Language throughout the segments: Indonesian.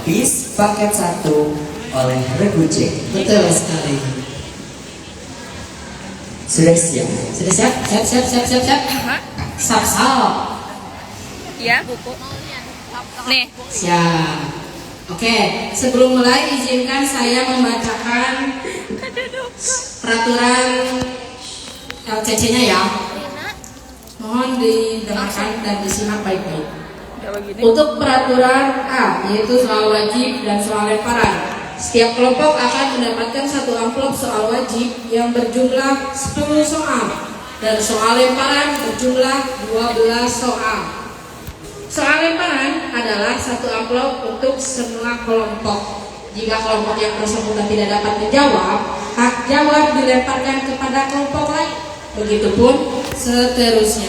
bis paket 1 oleh Regu C. Betul sekali. Sudah siap? Sudah siap? Siap. Sap. Ya, buku. Nih. Siap. Oke, sebelum mulai izinkan saya membacakan peraturan LCC-nya ya. Mohon didengarkan dan disimak baik-baik. Untuk peraturan A, yaitu soal wajib dan soal lemparan. Setiap kelompok akan mendapatkan satu amplop soal wajib yang berjumlah 10 soal dan soal lemparan berjumlah 12 soal. Soal lemparan adalah satu amplop untuk semua kelompok. Jika kelompok yang bersangkutan tidak dapat menjawab, hak jawab dilemparkan kepada kelompok lain. Begitupun seterusnya.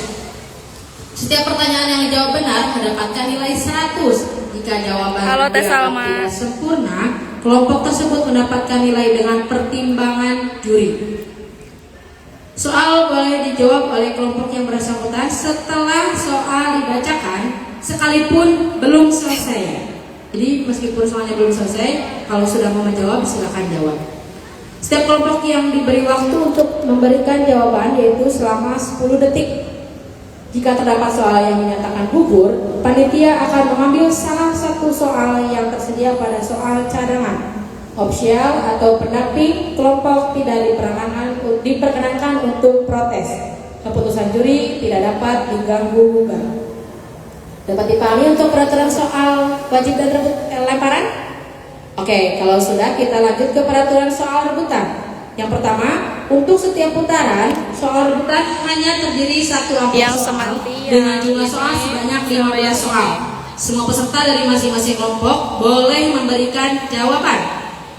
Setiap pertanyaan yang dijawab benar mendapatkan nilai 100. Jika jawaban tidak sempurna, kelompok tersebut mendapatkan nilai dengan pertimbangan juri. Soal boleh dijawab oleh kelompok yang bersangkutan setelah soal dibacakan, sekalipun belum selesai. Jadi meskipun soalnya belum selesai, kalau sudah mau menjawab silakan jawab. Setiap kelompok yang diberi waktu untuk memberikan jawaban yaitu selama 10 detik. Jika terdapat soal yang dinyatakan gugur, panitia akan mengambil salah satu soal yang tersedia pada soal cadangan. Opsial atau pendamping kelompok tidak diperkenankan untuk protes. Keputusan juri tidak dapat diganggu-gugat. Dapat dipahami untuk peraturan soal wajib dan lemparan? Oke, kalau sudah kita lanjut ke peraturan soal rebutan. Yang pertama, untuk setiap putaran, soal rebutan hanya terdiri satu amplop soal dengan jumlah soal sebanyak 15 soal. Semua peserta dari masing-masing kelompok boleh memberikan jawaban.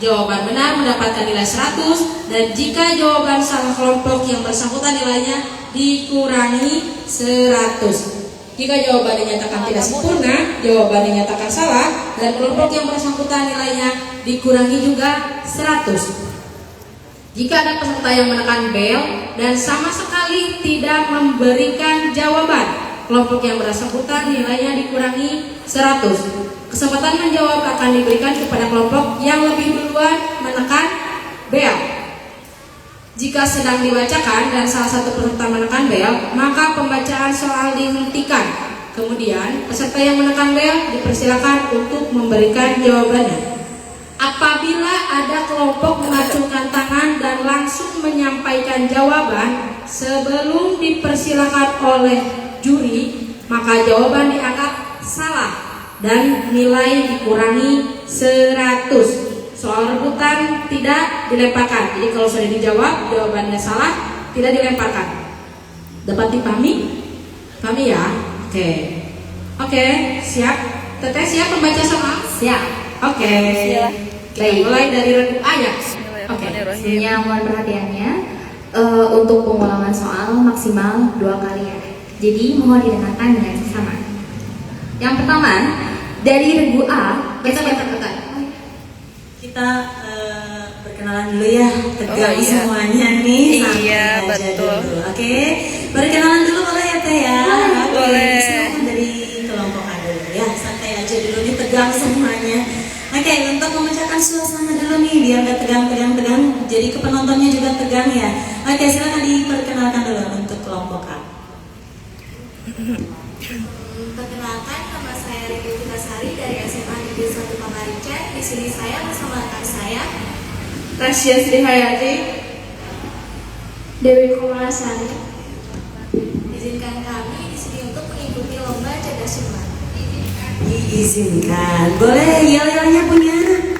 Jawaban benar mendapatkan nilai 100 dan jika jawaban salah kelompok yang bersangkutan nilainya dikurangi 100. Jika jawaban dinyatakan tidak sempurna, jawaban dinyatakan salah, dan kelompok yang bersangkutan nilainya dikurangi juga 100. Jika ada peserta yang menekan bel dan sama sekali tidak memberikan jawaban, kelompok yang bersangkutan nilainya dikurangi 100. Kesempatan menjawab akan diberikan kepada kelompok yang lebih duluan menekan bel. Jika sedang dibacakan dan salah satu peserta menekan bel, maka pembacaan soal dihentikan. Kemudian, peserta yang menekan bel dipersilakan untuk memberikan jawabannya. Apabila ada kelompok mengacungkan tangan dan langsung menyampaikan jawaban sebelum dipersilakan oleh juri, maka jawaban dianggap salah dan nilai dikurangi 100. Soal rebutan tidak dilemparkan. Jadi kalau sudah dijawab jawabannya salah, tidak dilemparkan. Dapat dipahami? Pahami ya? Oke, siap. Teteh siap membaca soal? Siap. Oke. Baik, mulai dari regu A ya. Sebelumnya mohon perhatiannya, untuk pengulangan soal maksimal 2 kali ya. Jadi mohon didengarkan dengan seksama. Yang pertama, dari regu A, Bentar. Kita perkenalan dulu ya, tegang semuanya nih. Iya, betul. Oke, perkenalan dulu boleh ya Teh ya? Boleh. Silakan dari kelompok A dulu ya, santai aja dulu nih, tegang semuanya. Oke, untuk memecahkan suasana dulu nih, biar gak tegang, jadi ke penontonnya juga tegang ya. Oke, silakan diperkenalkan dulu untuk kelompok A. Perkenalkan, nama saya Riki Fitasari dari SMA Negeri 1 Pangarican. Di sini saya bersama rekan saya Rasya Sri Hayati, Dewi Komalasari. Izinkan kami di sini untuk mengikuti lomba cerdas cermat. Diizinkan, boleh yel-yelnya punya?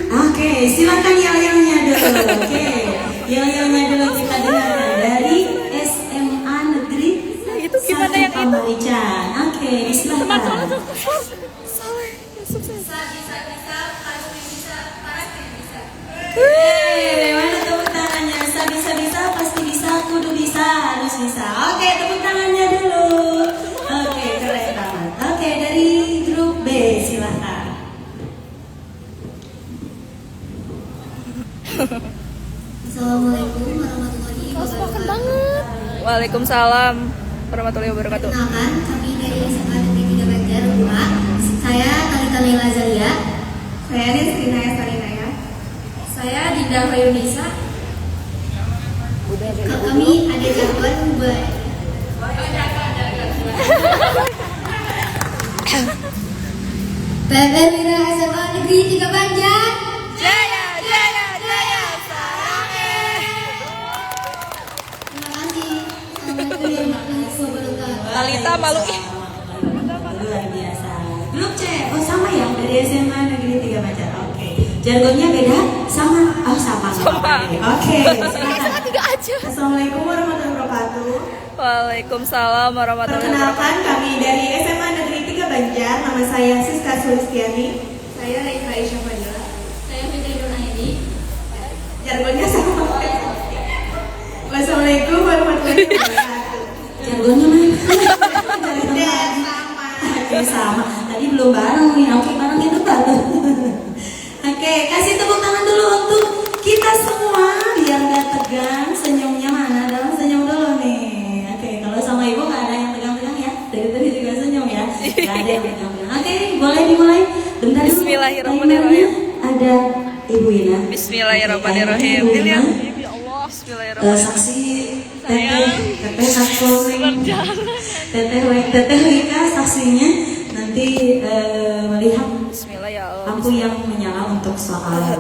Oke, silakan yel-yelnya dulu. Oke, yel-yelnya dulu kita dengarkan dari SMA Negeri Itu gimana yang itu? Pangarican. Oke, silakan. Mana tepuk tangannya? Bisa pasti bisa, kudu bisa, harus bisa. Oke, tepuk tangannya dulu. Oke, keren banget. Oke, dari grup B silakan. Assalamualaikum warahmatullahi wabarakatuh. Waalaikumsalam warahmatullahi wabarakatuh. Perkenalkan, kami dari SMA Negeri 3 Banjar 2. Saya Talita Laila Zalia. Saya Rizkina Sarinaya. Saya Dinda Hayunisa. Kami ada jagoan buat PPR Wira SMA Negeri 3 Banjar. Jaya, jaya, jaya, sarange. Terima kasih. Assalamualaikum warahmatullahi wabarakatuh. Talita malu ih. Luar biasa. Grup C, oh sama ya dari SMA Negeri 3 Banjar. Oke. Jargonnya beda? Sama? Oh sama. Sama. Oke. Silakan. Tidak aja. Assalamualaikum warahmatullahi wabarakatuh. Waalaikumsalam warahmatullahi wabarakatuh. Perkenalkan kami dari SMA Negeri 3 Banjar. Nama saya Siska Sulistiani. Saya Raifa Aisyah Fadila. Saya Fitri Nurhaini. Jargonnya sama. Wassalamualaikum warahmatullahi wabarakatuh. Jargonnya mana? Beda sama. Oke sama. Tadi belum bareng nih. Oke bareng kita bareng. Oke kasih tepuk tangan dulu untuk kita semua biar nggak tegang. Senyumnya mana? Dalam senyum dulu nih. Oke kalau sama ibu nggak ada yang tegang-tegang ya. Dari tadi juga senyum ya. Nggak ada yang tegang-tegang. Oke boleh dimulai. Bentar dulu. Bismillahirrahmanirrahim. Ada Ibu Ina. Bismillahirrahmanirrahim. Ibu Dilihat. Ina. Ya Allah, bismillahirrahmanirrahim. Saksi teteh Satpolring teteh Wika saksinya nanti melihat Bismillah ya Allah. lampu yang menyala untuk soal.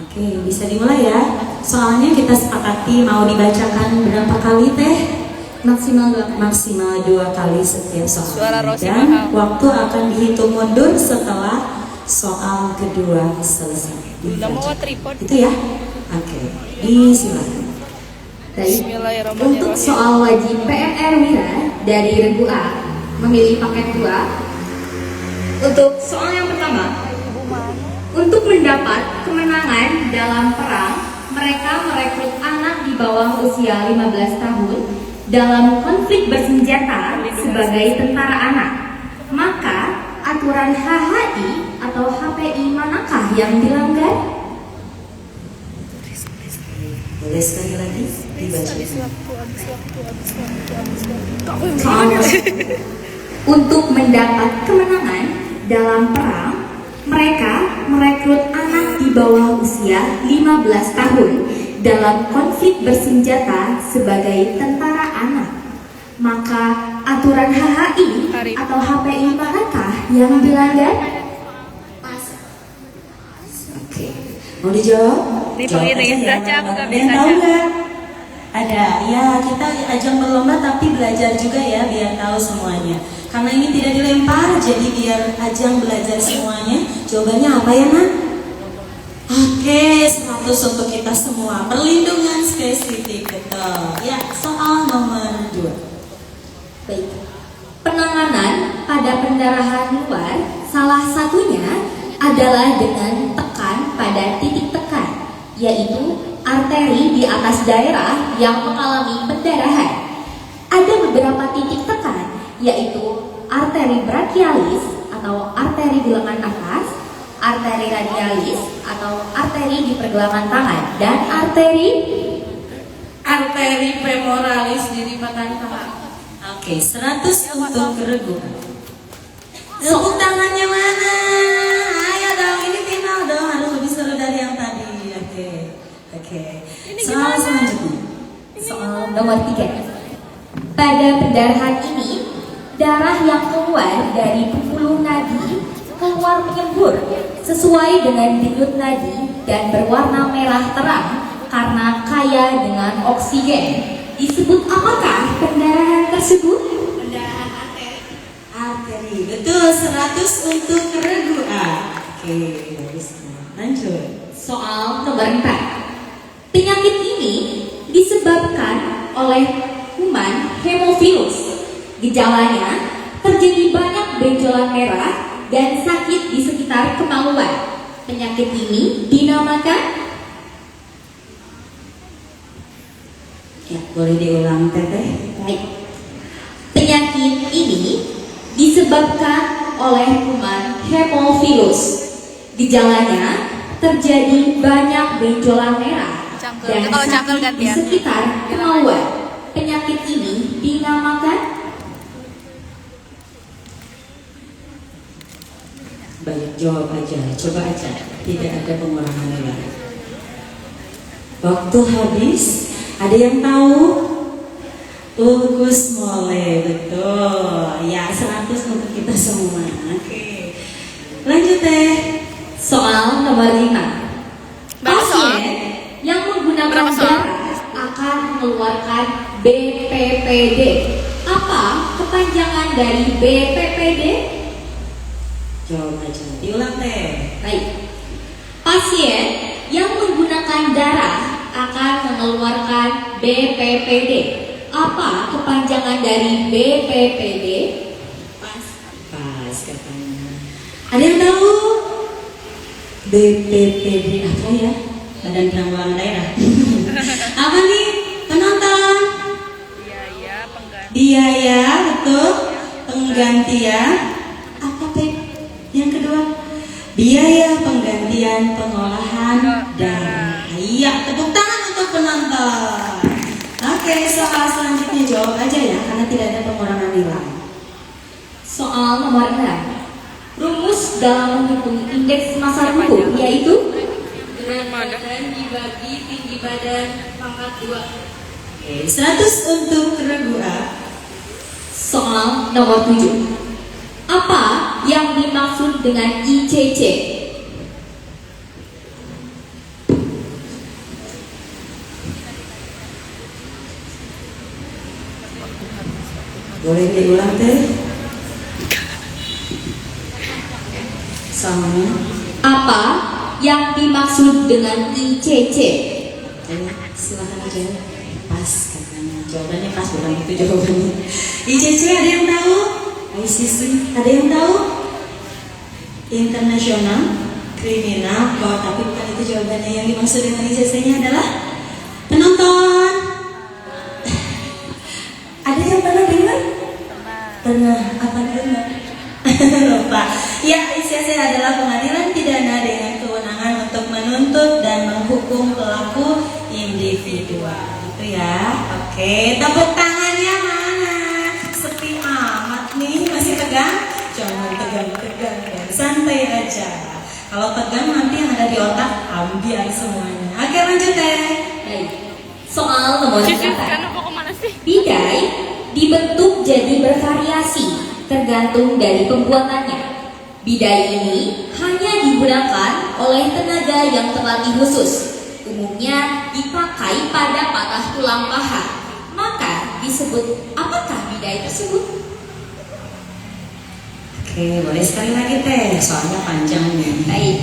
Oke bisa dimulai ya. Soalnya kita sepakati mau dibacakan berapa kali teh? Maksimal 2 kali setiap soal. Suara Rosi Dan mahal. waktu akan dihitung mundur setelah soal kedua selesai. Udah mau tripod. Itu ya. Oke disilakan. Bismillahirrahmanirrahim. Untuk soal wajib PMR Wira dari Regu A memilih paket 2. Untuk soal yang pertama, untuk mendapat kemenangan dalam perang, mereka merekrut anak di bawah usia 15 tahun dalam konflik bersenjata sebagai tentara anak. Maka aturan HHI atau HPI manakah yang dilanggar? Boleh sekali lagi dibaca. Untuk mendapat kemenangan dalam perang, mereka merekrut anak di bawah usia 15 tahun dalam konflik bersenjata sebagai tentara anak. Maka aturan HHI atau HPI manakah yang dilanggar? Oke. Mau dijawab? Ditungguin Jawab ya, aja baca aku nggak Ada bisa yang tahu baca. nggak? Ada. Ya kita ajang berlomba tapi belajar juga ya biar tahu semuanya. Karena ini tidak dilempar jadi biar ajang belajar semuanya. Jawabannya apa ya nak? Oke 100 untuk kita semua. Perlindungan spesifik betul. Ya soal nomor 2. Baik. Penanganan pada pendarahan luar salah satunya adalah dengan tekan pada titik tekan, yaitu arteri di atas daerah yang mengalami pendarahan. Ada beberapa titik tekan, yaitu arteri brachialis atau arteri di lengan atas, arteri radialis atau arteri di pergelangan tangan, dan arteri femoralis di lipatan paha. Oke 100 untuk Regu. Tepuk tangannya mana? Ayo dong, ini final dong, harus lebih seru dari yang tadi. Oke. Soal selanjutnya. Soal nomor 3. Pada pendarahan ini, darah yang keluar dari pembuluh nadi keluar menyembur sesuai dengan denyut nadi dan berwarna merah terang karena kaya dengan oksigen. Disebut apakah pendarahan tersebut? Pendarahan arteri. Arteri. Betul, 100 untuk Regu A. Oke, bagus. Lanjut. Soal nomor 4. Penyakit ini disebabkan oleh kuman Haemophilus. Gejalanya terjadi banyak benjolan merah dan sakit di sekitar kemaluan. Penyakit ini dinamakan, Ya, boleh diulang Teteh. baik. Penyakit ini disebabkan oleh kuman Haemophilus. Gejalanya terjadi banyak benjolan merah Cangkel. dan Kalau cangkel sakit di gantian. sekitar kemaluan. Penyakit ini dinamakan, Baik, jawab aja, coba aja. Tidak ada pengurangan nilai. Waktu habis. Ada yang tahu? Gus Mole, betul. Ya, 100 untuk kita semua. Oke. Lanjut deh. Soal nomor 5. Berapa soal? Pasien yang menggunakan Berapa soal? darah akan mengeluarkan BPPD. Apa kepanjangan dari BPPD? Jawab aja. Diulang deh. Baik. Pasien yang menggunakan darah akan mengeluarkan BPPD. Apa kepanjangan dari BPPD? Pas katanya. Ada yang tahu? BPPD apa ya? Badan Penanggulangan Daerah. Apa nih? Penonton? Biaya, betul. Penggantian. Apa Pep? Yang kedua? Biaya penggantian pengolahan darah. Iya, tepuk tangan untuk penonton. Oke, soal selanjutnya jawab aja ya, karena tidak ada pengurangan nilai. Soal nomor 6. Rumus dalam menghitung indeks massa tubuh yaitu Berat badan dibagi tinggi badan pangkat 2. Oke, 100 untuk regu A. soal nomor 7. Apa yang dimaksud dengan ICC? Boleh diulang deh. Soalnya Apa yang dimaksud dengan ICC? silakan aja. Pas katanya. Jawabannya pas, bukan itu jawabannya. ICC ada yang tahu? ICC ada yang tahu? International Criminal Court, tapi bukan itu jawabannya. Yang dimaksud dengan ICC-nya adalah penonton. Ada yang pernah dengar? Pernah. Apa dengar? Lupa. Ya, ICC adalah pengadilan pidana dengan kewenangan untuk menuntut dan menghukum pelaku individual. Itu ya. Oke, tepuk tangannya mana? Sepi amat nih, masih tegang? Jangan tegang-tegang ya. Santai aja. Kalau tegang nanti yang ada di otak ambiar semuanya. Oke, lanjut deh. Baik. Soal nomor 8. Mau kemana sih? Bidai dibentuk jadi bervariasi tergantung dari pembuatannya. Bidai ini hanya digunakan oleh tenaga yang terlatih khusus. Umumnya dipakai pada patah tulang paha. Maka disebut apakah bidai tersebut? Oke, boleh sekali lagi teh, soalnya panjang nih. Baik.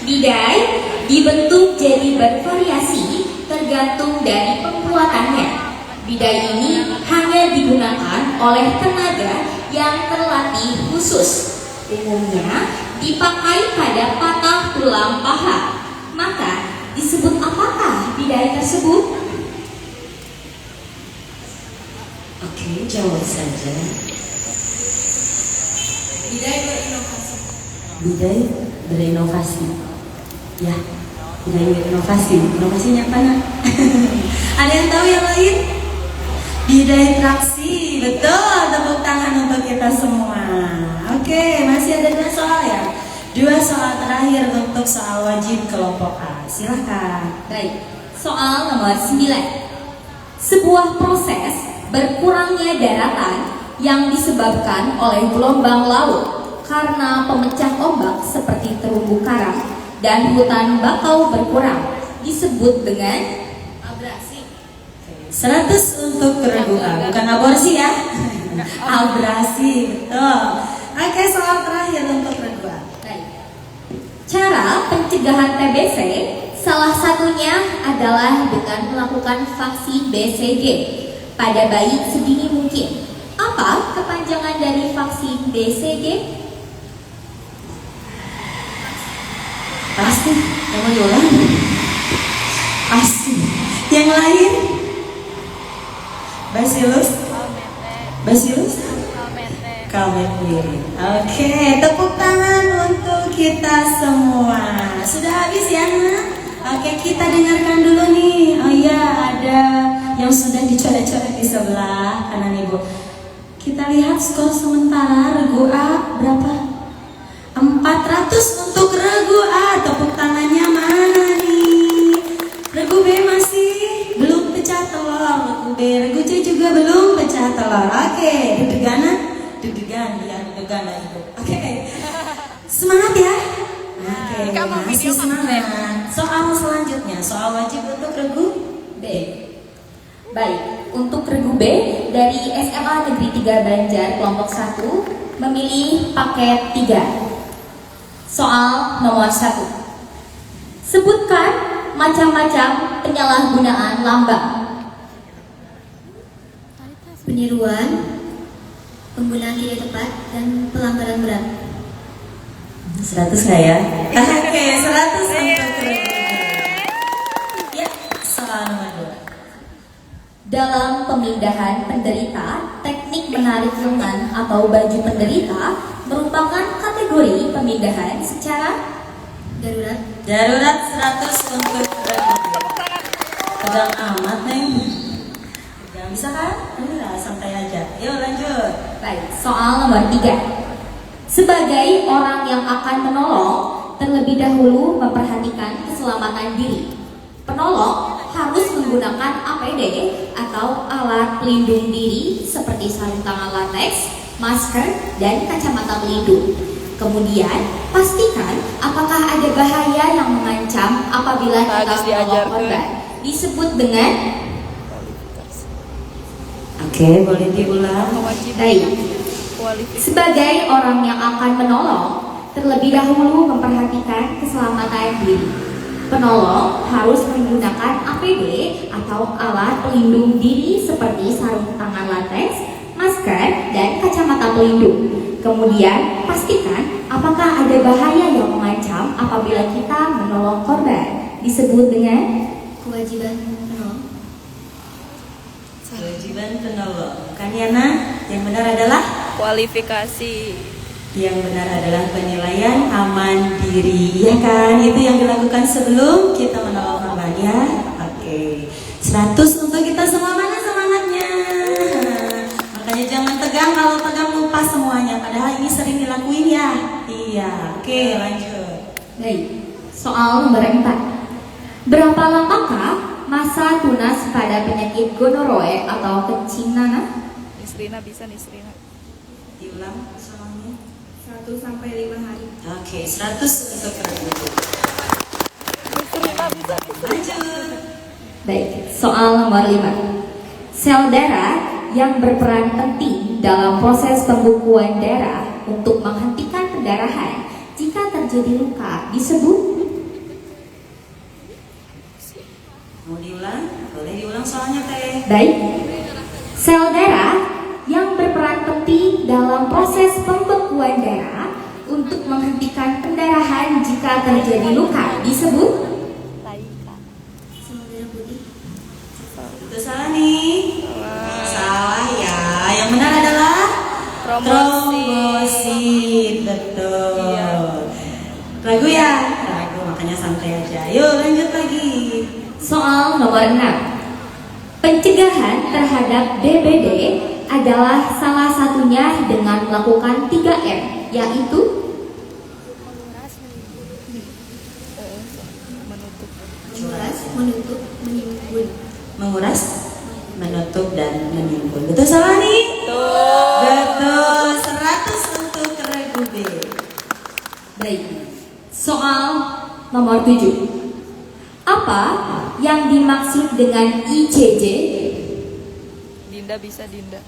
Bidai dibentuk jadi bervariasi tergantung dari pembuatannya. Bidai ini hanya digunakan oleh tenaga yang terlatih khusus. Umumnya dipakai pada patah tulang paha. Maka disebut apakah bidai tersebut? Oke, jawab saja. Bidai berinovasi. Bidai berinovasi. Ya, bidai berinovasi. Inovasinya apa nak? Ada yang tahu yang lain? Bidai traksi. Betul, tepuk tangan untuk kita semua. Oke, masih ada 2 soal ya. 2 soal terakhir untuk soal wajib kelompok A. Silahkan. Baik. Soal nomor 9. Sebuah proses berkurangnya daratan yang disebabkan oleh gelombang laut karena pemecah ombak seperti terumbu karang dan hutan bakau berkurang disebut dengan Abrasi. 100 untuk regu A, bukan aborsi ya. Abrasi, betul. Oke, soal terakhir untuk regu A. baik. Cara pencegahan TBC salah satunya adalah dengan melakukan vaksin BCG pada bayi sedini mungkin. Apa kepanjangan dari vaksin BCG? Pasti, yang mau diulang? Pasti. Yang lain? Bacillus? Bacillus? Kalmetwirin. Oke, tepuk tangan untuk kita semua. Sudah habis ya, Nak? Oke, kita dengarkan dulu nih. Oh iya, ada yang sudah dicoret-coret di sebelah kanan Ibu. Kita lihat skor sementara regu A berapa? 400 untuk regu A. Tepuk tangannya mana nih? Regu B masih belum pecah telur. Regu B, regu C juga belum pecah telur. Oke, deg-degan ya, deg-degan lah ibu. Oke, semangat ya. Oke, masih semangat. Soal selanjutnya, soal wajib untuk regu B. Baik, untuk regu B dari SMA Negeri 3 Banjar kelompok 1 memilih paket 3. Soal nomor 1. Sebutkan macam-macam penyalahgunaan lambang. Peniruan, penggunaan tidak tepat, dan pelanggaran berat. 100 nggak ya? Oke, 100 untuk regu B. Ya, soal nomor 2. Dalam pemindahan penderita, teknik menarik lengan atau baju penderita merupakan kategori pemindahan secara Darurat, Darurat 100 untuk regu B. Tegang amat neng. Tegang bisa kan? Enggak, santai aja. Yuk lanjut. baik. Soal nomor 3. Sebagai orang yang akan menolong, terlebih dahulu memperhatikan keselamatan diri. Penolong harus menggunakan APD atau alat pelindung diri seperti sarung tangan latex, masker, dan kacamata pelindung. Kemudian, pastikan apakah ada bahaya yang mengancam apabila kita menolong korban. Disebut dengan Oke, boleh diulang. baik. Sebagai orang yang akan menolong, terlebih dahulu memperhatikan keselamatan diri. Penolong harus menggunakan APD atau alat pelindung diri seperti sarung tangan latex, masker, dan kacamata pelindung. Kemudian, pastikan apakah ada bahaya yang mengancam apabila kita menolong korban. Disebut dengan kewajiban penolong. Kewajiban penolong. Kan Yana, yang benar adalah? Kualifikasi. Yang benar adalah penilaian aman diri, ya kan? Itu yang dilakukan sebelum kita menolong korban ya. Oke, 100 untuk kita semua. Mana semangatnya? Makanya jangan tegang, kalau tegang lupa semuanya. Padahal ini sering dilakuin ya. Iya, oke lanjut. baik. Soal nomor 4. Berapa lamakah masa tunas pada penyakit gonoroe atau kencing nanah? Nisrina bisa Nisrina. Diulang soalnya. 1 sampai 5 hari. Oke, 100 untuk regu. Lanjut. Baik, soal nomor 5. Sel darah yang berperan penting dalam proses pembukuan darah untuk menghentikan pendarahan jika terjadi luka disebut Mau diulang? Boleh diulang soalnya teh. baik. Sel darah yang berperan penting dalam proses pembekuan darah untuk menghentikan pendarahan jika terjadi luka disebut Sel darah putih. Itu salah nih. Salah ya. Yang benar adalah trombosit. Betul. Iya. Ragu ya? Ragu, makanya santai aja. Yuk lanjut lagi. soal nomor 6. Pencegahan terhadap DBD adalah salah satunya dengan melakukan 3M, yaitu Menguras, menutup, menimbun. Menguras, menutup, dan menimbun. Betul salah nih? Betul. 100 untuk regu B. baik. Soal nomor 7. Apa yang dimaksud dengan ICJ? Dinda bisa Dinda.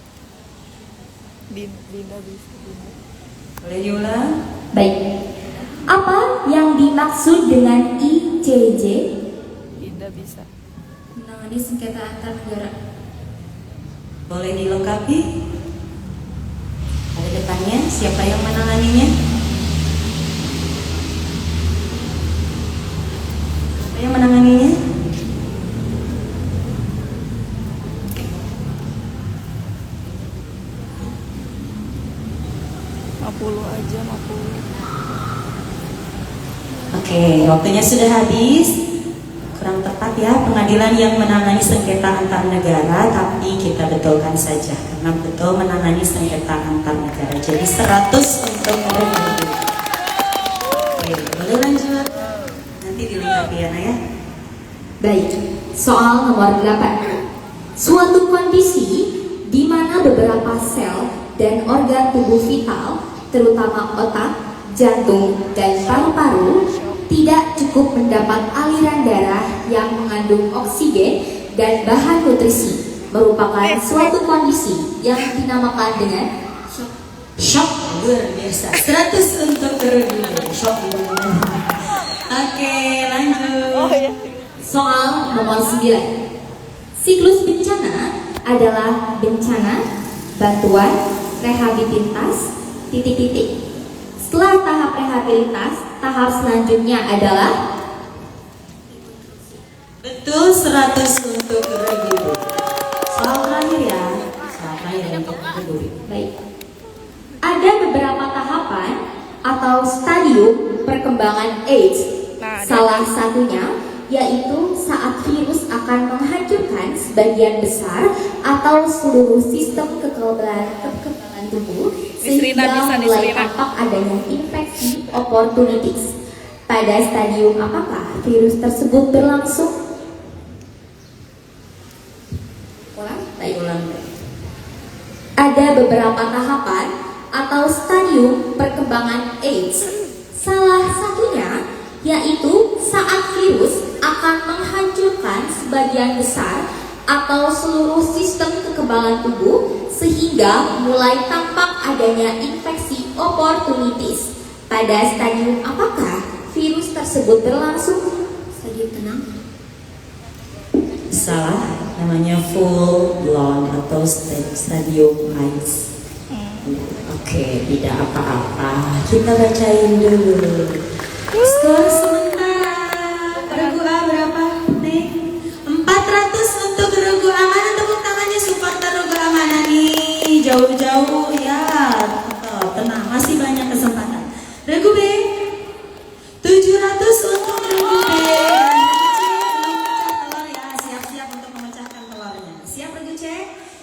Dinda bisa Dinda. Boleh diulang? Baik. Apa yang dimaksud dengan ICJ? Dinda bisa. Menangani sengketa antar negara. Boleh dilengkapi? Ada depannya, siapa yang menanganinya? Siapa yang menanganinya? Aja 50. Oke, waktunya sudah habis. Kurang tepat ya, pengadilan yang menangani sengketa antar negara, tapi kita betulkan saja karena betul menangani sengketa antar negara. Jadi 100 untuk regu B. nanti dilengkapi ya Naya. Baik, soal nomor 8. Suatu kondisi di mana beberapa sel dan organ tubuh vital, terutama otak, jantung, dan paru-paru, tidak cukup mendapat aliran darah yang mengandung oksigen dan bahan nutrisi, merupakan suatu kondisi yang dinamakan dengan Shock luar biasa. 100 untuk Regu. Shock luar biasa. Oke, lanjut. soal nomor 9. Siklus bencana adalah bencana, bantuan, rehabilitas, titik-titik. Setelah tahap rehabilitas, tahap selanjutnya adalah Betul, 100 untuk Regu. Soal terakhir ya. Soal terakhir untuk Regu. baik. Ada beberapa tahapan atau stadium perkembangan AIDS. Salah satunya yaitu saat virus akan menghancurkan sebagian besar atau seluruh sistem kekebalan tubuh sehingga mulai tampak adanya infeksi opportunities. Pada stadium apakah virus tersebut berlangsung? Baik. Ada beberapa tahapan atau stadium perkembangan AIDS. Salah satunya yaitu saat virus akan menghancurkan sebagian besar atau seluruh sistem kekebalan tubuh sehingga mulai tampak adanya infeksi opportunities. Pada stadium apakah virus tersebut berlangsung? Stadium tenang. Salah, namanya full blown atau stadium AIDS. Oke, tidak apa-apa. Kita bacain dulu. Skor sementara. Regu A berapa? Nih, 400 untuk Regu A. Mana tepuk tangannya supporter Regu A mana nih? Jauh-jauh ya. Oh, tenang, masih banyak kesempatan. Regu B 700 untuk Regu B. Siap-siap untuk memecahkan telurnya. Siap Regu C?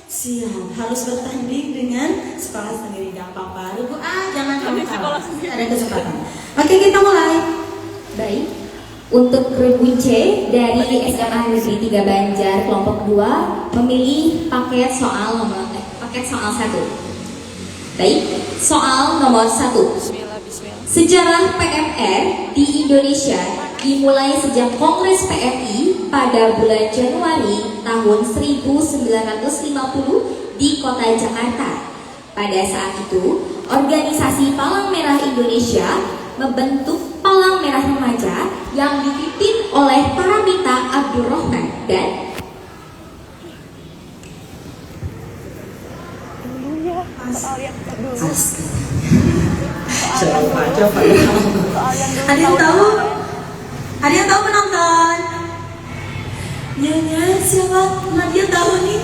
Siap. Harus bertanding dengan sekolah sendiri. Gak apa-apa. Regu A jangan kamu kalah. Ada kesempatan. Oke, kita mulai. Baik. Untuk Regu C dari SMA Negeri 3 Banjar kelompok 2 memilih paket soal 1. Baik, soal nomor 1. Sejarah PMR di Indonesia dimulai sejak Kongres PMI pada bulan Januari tahun 1950 di kota Jakarta. Pada saat itu, organisasi Palang Merah Indonesia membentuk Palang Merah Remaja yang dipimpin oleh Paramita Abdurrahman dan Ada yang tahu? Ada yang tahu penonton? Nyonya siapa? Nadia tahu nih?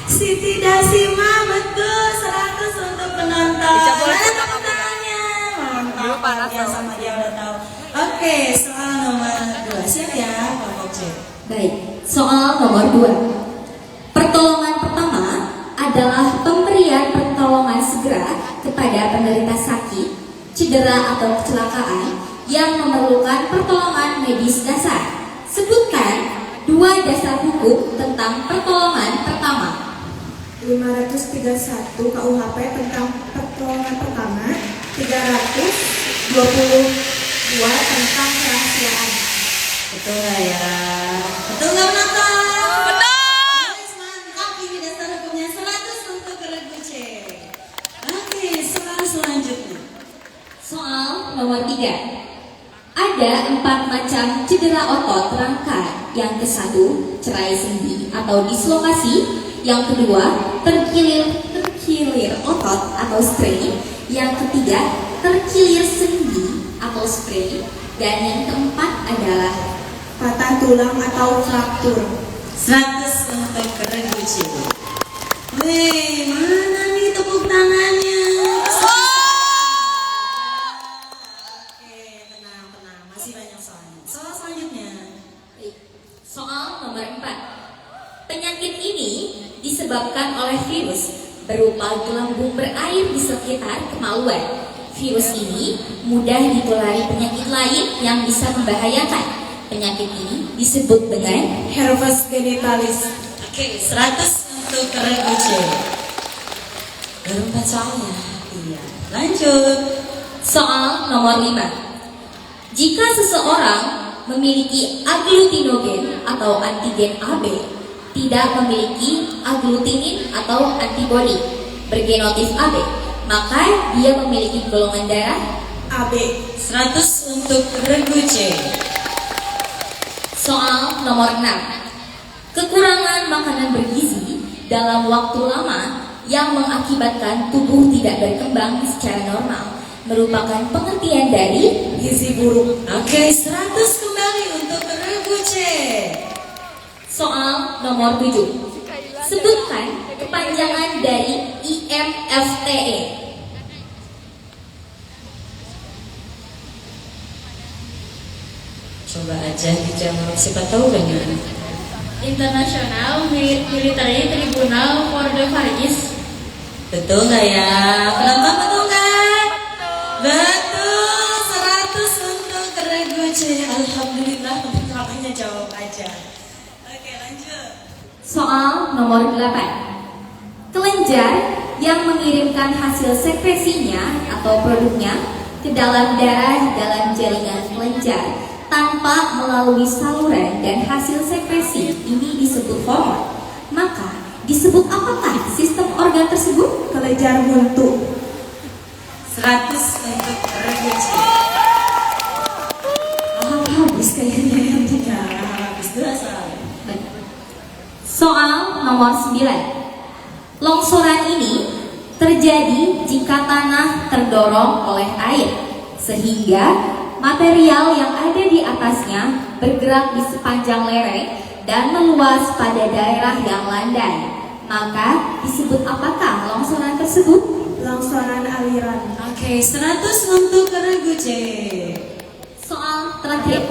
Siti Dasima, betul. 100 untuk penonton. Mana tepuk tangannya? Mantap, ya sama dia udah tahu. Oke, soal nomor 2. Siap ya, kelompok C. baik, soal nomor 2. Pertolongan pertama adalah pemberian pertolongan segera kepada penderita sakit, cedera atau kecelakaan yang memerlukan pertolongan medis dasar. Sebutkan 2 dasar hukum tentang pertolongan pertama. 531 KUHP tentang pertolongan pertama, 322 tentang kerahasiaan. Betul nggak ya? Betul nggak penonton? Betul. Mantap, ini dasar hukumnya 100 untuk Regu C. Oke, soal selanjutnya. Soal nomor 3. Ada 4 macam cedera otot rangka. Yang ke-1, cerai sendi atau dislokasi. Yang kedua, terkilir otot atau strain. Yang ketiga, terkilir sendi atau sprain. Dan yang keempat adalah Patah tulang atau fraktur. 100 untuk Regu C. Wih, mana nih tepuk tangannya? Oke, tenang. Masih banyak soalnya. Soal selanjutnya. soal nomor 4. Penyakit ini disebabkan oleh virus berupa gelembung berair di sekitar kemaluan. Virus ini mudah ditulari penyakit lain yang bisa membahayakan. Penyakit ini disebut dengan Herpes genitalis. Oke, 100 untuk regu C. Baru 4 soalnya. Iya. Lanjut. soal nomor 5. Jika seseorang memiliki aglutinogen atau antigen AB, tidak memiliki aglutinin atau antibodi bergenotif AB, maka dia memiliki golongan darah AB. 100 untuk regu C. Soal nomor 6. Kekurangan makanan bergizi dalam waktu lama yang mengakibatkan tubuh tidak berkembang secara normal merupakan pengertian dari Gizi buruk. Oke, 100 kembali untuk regu C. soal nomor 7. Sebutkan kepanjangan dari IMFTE. Coba aja dijawab, siapa tahu dengan International Military Tribunal for the Far East. betul nggak ya? Penonton betul nggak? Betul, 100 untuk regu C. Alhamdulillah, teman-temannya jawab aja. Oke, lanjut. Soal nomor 8. Kelenjar yang mengirimkan hasil sekresinya atau produknya ke dalam darah dalam jaringan kelenjar tanpa melalui saluran dan hasil sekresi ini disebut hormon. Maka disebut apakah sistem organ tersebut? Kelenjar buntu. 100 untuk regu C. Habis kayaknya yang tidak habis 2 soal. Soal nomor 9. Longsoran ini terjadi jika tanah terdorong oleh air, sehingga material yang ada di atasnya bergerak di sepanjang lereng dan meluas pada daerah yang landai. Maka disebut apakah longsoran tersebut? Longsoran aliran. Oke, 100 untuk regu C. Soal terakhir.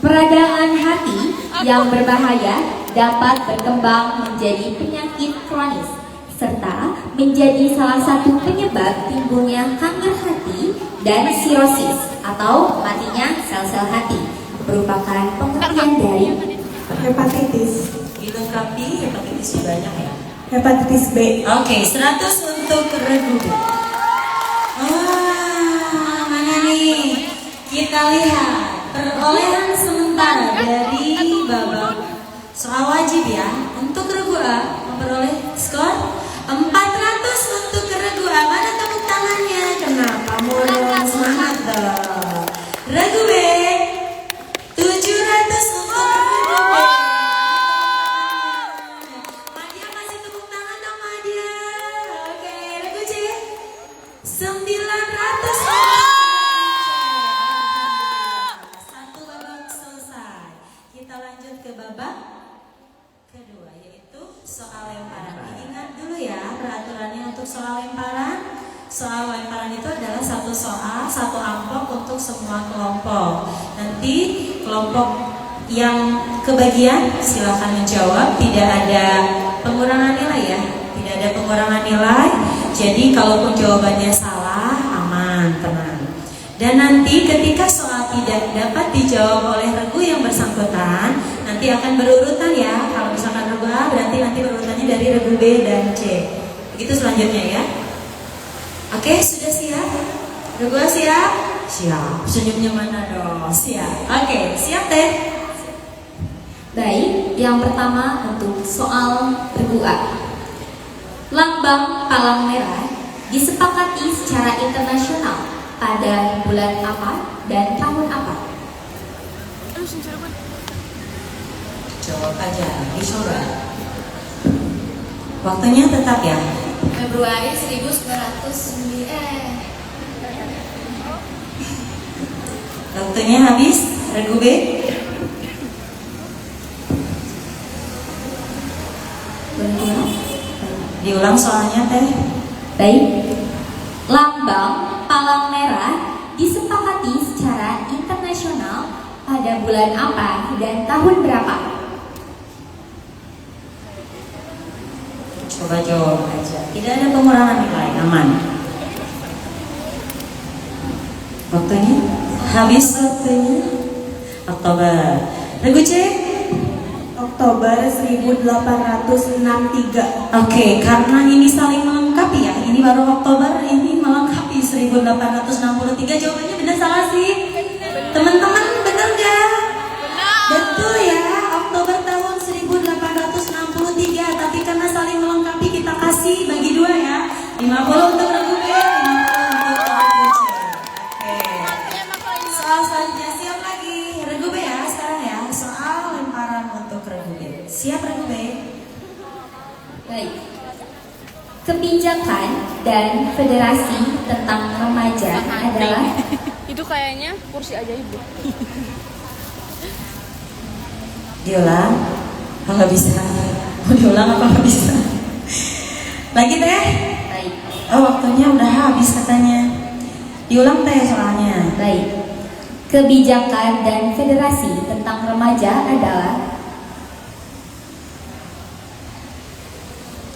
Peradangan hati yang berbahaya dapat berkembang menjadi penyakit kronis serta menjadi salah satu penyebab timbulnya kanker hati dan sirosis atau matinya sel-sel hati, merupakan pengertian dari Hepatitis. Dilengkapi hepatitis banyak ya. Hepatitis B. Oke, 100 untuk regu. Wah, mana nih? Kita lihat perolehan sementara dari babak soal wajib ya. Untuk regu A memperoleh skor 400 untuk regu A. Mana tepuk tangannya? Kenapa mundur? Semangat dong. Regu B 700 untuk regu B. Madia masih tepuk tangan dong Madia. Oke, regu C 900. Satu babak selesai. Kita lanjut ke babak kedua, yaitu soal lemparan. Ingat dulu ya peraturannya untuk soal lemparan. Soal lemparan itu adalah satu soal, satu amplop untuk semua kelompok. Nanti kelompok yang kebagian silakan menjawab. Tidak ada pengurangan nilai ya, tidak ada pengurangan nilai. Jadi kalaupun jawabannya salah, aman, tenang. Dan nanti ketika soal tidak dapat dijawab oleh regu yang bersangkutan, nanti akan berurutan ya. Kalau misalkan regu A, berarti nanti berurutannya dari regu B dan C. Begitu selanjutnya ya. Oke, sudah siap? Regu A siap? Siap. Senyumnya mana dong? Siap. Oke, siap teh. Baik, yang pertama untuk soal regu A. Lambang palang merah disepakati secara internasional pada bulan apa dan tahun apa? Jawab aja, dicoba. Waktunya tetap ya. Februari 1909. Waktunya habis. Regu B. Boleh diulang? Diulang soalnya teh. Baik. Lambang palang merah disepakati secara internasional pada bulan apa dan tahun berapa? Coba jawab aja. Tidak ada pengurangan nilai, aman. Waktunya habis waktunya. Oktober. Regu C? Oktober 1863. Oke, karena ini saling melengkapi ya. Ini baru Oktober, ini melengkapi 1863. Jawabannya benar salah sih? Teman-teman benar nggak? Betul ya, Oktober tahun 1863. Tapi karena saling melengkapi kita kasih bagi dua ya. 50 untuk regu B, 50 untuk regu C. Oke. Soal selanjutnya siap lagi. Regu B ya sekarang ya. Soal lemparan untuk regu B. Siap regu B? Baik. Kebijakan dan federasi tentang remaja adalah Itu kayaknya kursi ajaib deh. Diulang? Oh, nggak bisa. Mau diulang apa nggak bisa? Lagi teh? baik. Oh, waktunya udah habis katanya. Diulang teh soalnya. Baik. Kebijakan dan federasi tentang remaja adalah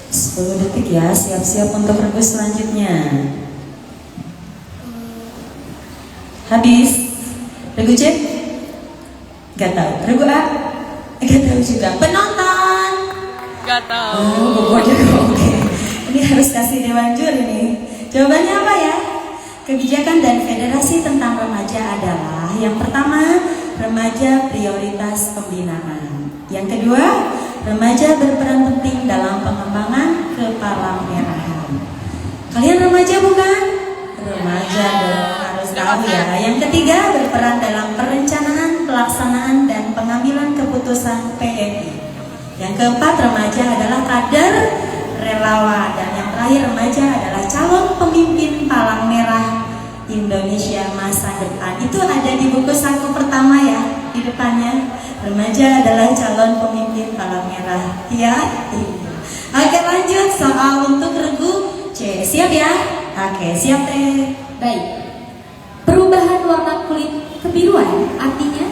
10 detik ya, siap-siap untuk regu selanjutnya. Habis. Regu C? Gak tahu. Regu A? Gak tahu juga. Penonton? Gak tahu. Oh, pokoknya oke. Ini harus kasih dewan juri nih. Jawabannya apa ya? Kebijakan dan federasi tentang remaja adalah yang pertama, remaja prioritas pembinaan. Yang kedua, remaja berperan penting dalam pengembangan kepalang-merahan. Kalian remaja bukan? Remaja dong, harus tahu ya. Yang ketiga, berperan dalam perencanaan, pelaksanaan, dan pengambilan keputusan PMI. Yang keempat, remaja adalah kader relawan. Dan yang terakhir, remaja adalah calon pemimpin Palang Merah Indonesia masa depan. Itu ada di buku saku pertama ya, di depannya. Remaja adalah calon pemimpin Palang Merah. Ya. Oke, lanjut soal untuk regu C. Siap ya? Oke, siap teh. baik. Perubahan warna kulit kebiruan artinya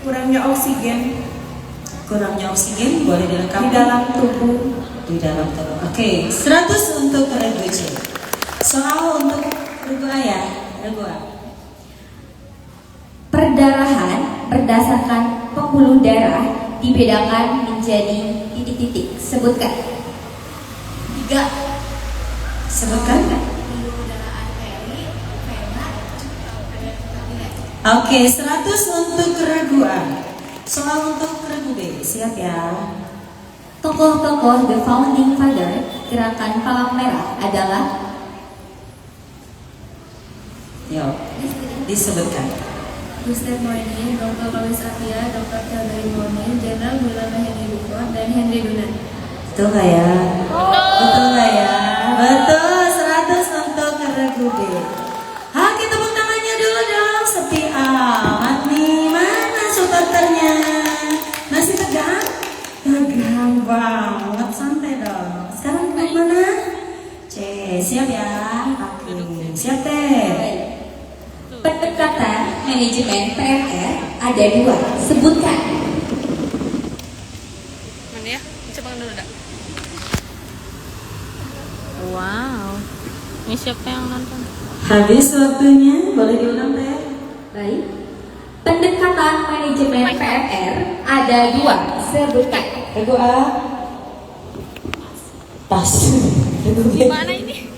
Kurangnya oksigen Kurangnya oksigen boleh dilengkapi di dalam tubuh. di dalam tubuh. Oke, 100 untuk regu C. Soal untuk regu A ya, regu A. perdarahan berdasarkan pembuluh darah dibedakan menjadi titik-titik. Sebutkan. 3. Sebutkan. Oke, 100 untuk regu A. Soal untuk regu B, siap ya. Tokoh-tokoh The Founding Father Gerakan Palang Merah adalah Yuk, disebutkan. Gustave Moynihan, Dr. Louis Apia, Dr. Theodore Moynihan, Jenderal William Henry Buford, dan Henry Dunant. Betul nggak ya? Betul nggak ya? Betul, 100 untuk regu B. Oke, tepuk tangannya dulu dong. Sepi amat nih. Mana supporternya? Masih tegang? Tegang banget, santai dong. Sekarang duduk mana? C, siap ya? Oke, siap teh. pendekatan manajemen PMR ada 2. Sebutkan. Mana ya? Coba dulu dah. Wow. Ini siapa yang nonton? Habis waktunya, boleh diulang teh? Baik. Pendekatan manajemen PMR ada 2. Sebutkan. Regu A. Pas. Regu B. Mana ini?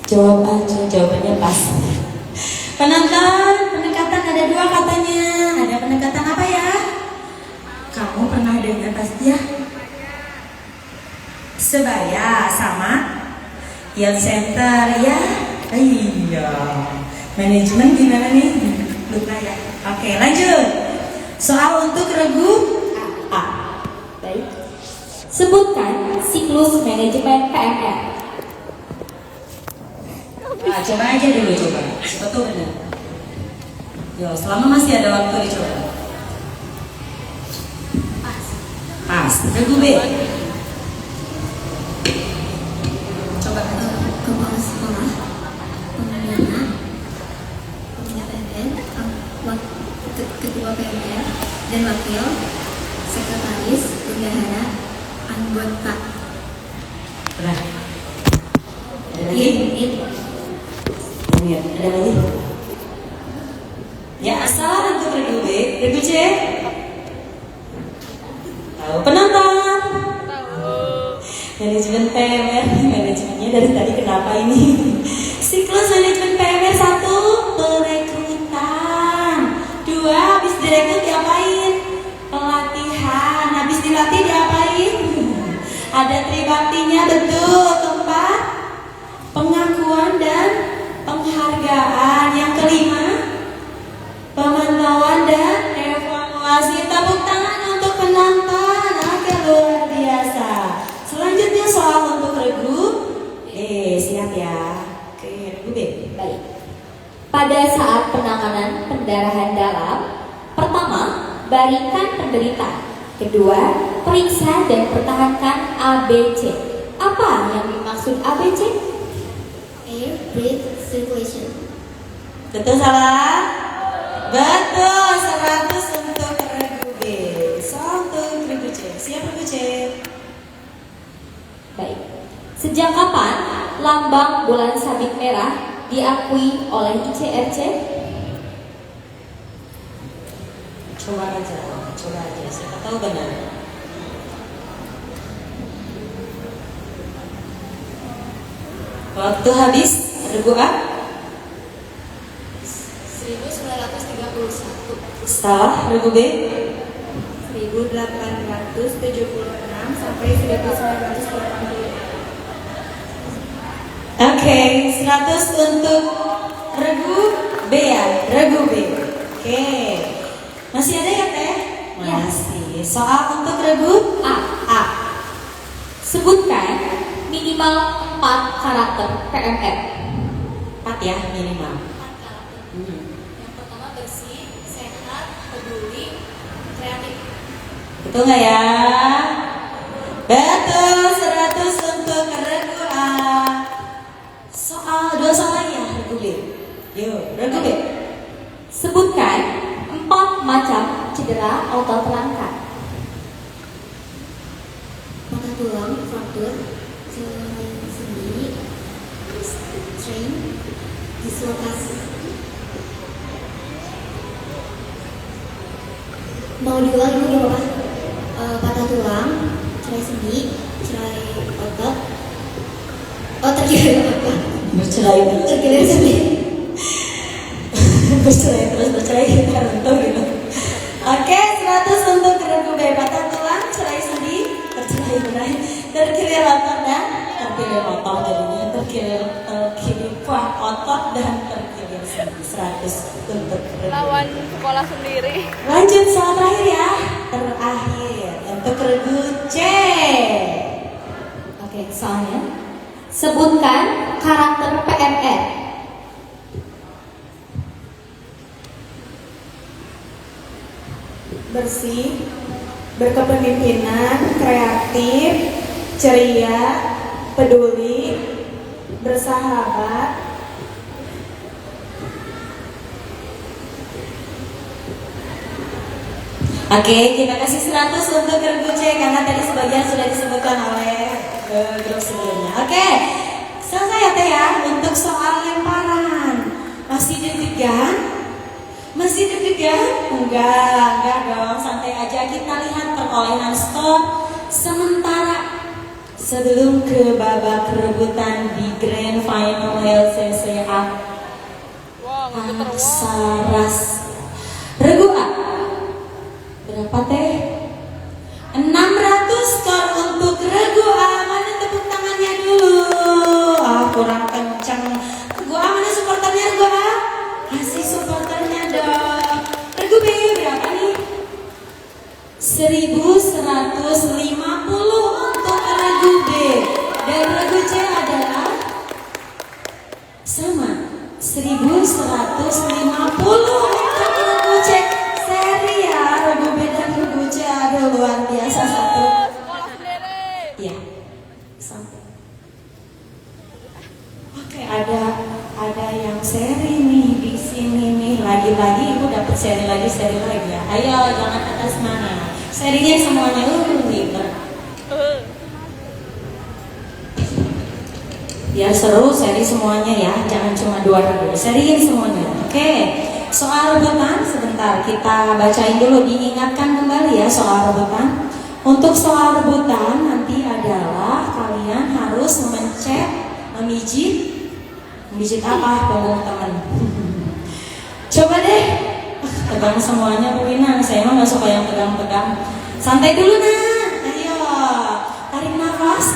Jawab aja, jawabannya pas. Penonton, pendekatan ada 2 katanya. Ada pendekatan apa ya? Kamu pernah dengar pasti ya? Sebaya sama Health Center ya? Iya. Manajemen gimana nih? Lupa ya. Oke, lanjut. Soal untuk regu A. Baik. Sebutkan siklus manajemen PMR. Nah, coba aja dulu coba. Siapa tuh benar? Yo, selama masih ada waktu dicoba. Pas. Regu B. Coba. Kepala sekolah, pembina, PMR, ketua PMR, dan wakil, sekretaris, bendahara, anggota. Nah. Ada lagi? Ya, ada lagi? Ya, asal untuk regu B, regu C. Tahu penonton? Manajemen PMR, manajemennya dari tadi kenapa ini? Siklus manajemen PMR 1, perekrutan. 2, habis direkrut diapain? Pelatihan. Habis dilatih diapain? Ada tribaktinya, betul. Keempat, pengakuan dan penghargaan. Yang kelima, pemantauan dan evaluasi. Tepuk tangan untuk penonton. Oke, luar biasa. Selanjutnya soal untuk regu siap ya. Oke, regu B. Baik. Pada saat penanganan pendarahan dalam, pertama, baringkan penderita. Kedua, periksa dan pertahankan ABC. Apa yang dimaksud ABC? Air, breath, circulation. Betul salah? Betul, 100 untuk regu B. Soal untuk regu C. Siap regu C. Baik. Sejak kapan lambang bulan sabit merah diakui oleh ICRC? Coba aja. Siapa tahu benar. Waktu habis, regu A. 1931. Salah, regu B. 1876 sampai 1980. Oke, 100 untuk regu B ya, regu B. Oke, masih ada ya Teh? Masih. Soal untuk regu A. Sebutkan minimal 4 karakter PMR. 4 ya minimal. Yang pertama bersih, sehat, peduli, kreatif. Betul nggak ya? Betul, 100 untuk regu A. Soal 2 soal lagi ya regu B. Yuk, regu B. Sebutkan 4 macam cedera otot rangka. Patah tulang, fraktur, sendi, strain, dislokasi. Mau diulang itu gak apa-apa? Patah tulang, cerai sendi, cerai otot. Oh, terkira apa? Bercerai Terkira sendi. bercerai kita untuk gitu. Oke, 100 untuk regu B. Patah tulang, cerai sendi, tercerai terkilir otot dan terkilir otot jadinya terkilir otot dan terkilir sendi. 100 untuk regu B. Lawan sekolah sendiri. Lanjut soal terakhir ya. Terakhir untuk regu C. Oke, soalnya sebutkan karakter PMR. Bersih, berkepemimpinan, kreatif, ceria, peduli, bersahabat. Oke, kita kasih 100 untuk regu C karena tadi sebagian sudah disebutkan oleh grup sebelumnya. Oke, selesai ya Teh ya untuk soal lemparan. Masih deg-degan? Masih deg-degan? Enggak dong, santai aja. Kita lihat perolehan skor sementara sebelum ke babak rebutan di Grand Final LCCA Aksaras. Regu A berapa Teh? 600 skor untuk regu A. Mana tepuk tangannya dulu? Kurang kencang. Regu A mana supporternya regu A? Kasih supporternya dong. Regu B berapa nih? 1150 untuk regu B. Dan regu C adalah sama 1150 untuk regu C. Seri ya, regu B dan regu C ada luar biasa satu. Iya, sampai. Oke, ada yang seri nih di sini nih. Lagi-lagi ibu dapat seri lagi ya. Ayo, jangan patah semangat. Serinya semuanya winner. Biar seru, seri semuanya ya, jangan cuma 2 regu, seriin semuanya. Oke, soal rebutan sebentar kita bacain dulu, diingatkan kembali ya soal rebutan. Untuk soal rebutan nanti adalah kalian harus memijit apa punggung teman. Coba deh, tegang semuanya Wina, saya mah nggak suka yang tegang-tegang. Santai dulu nah, ayo tarik nafas,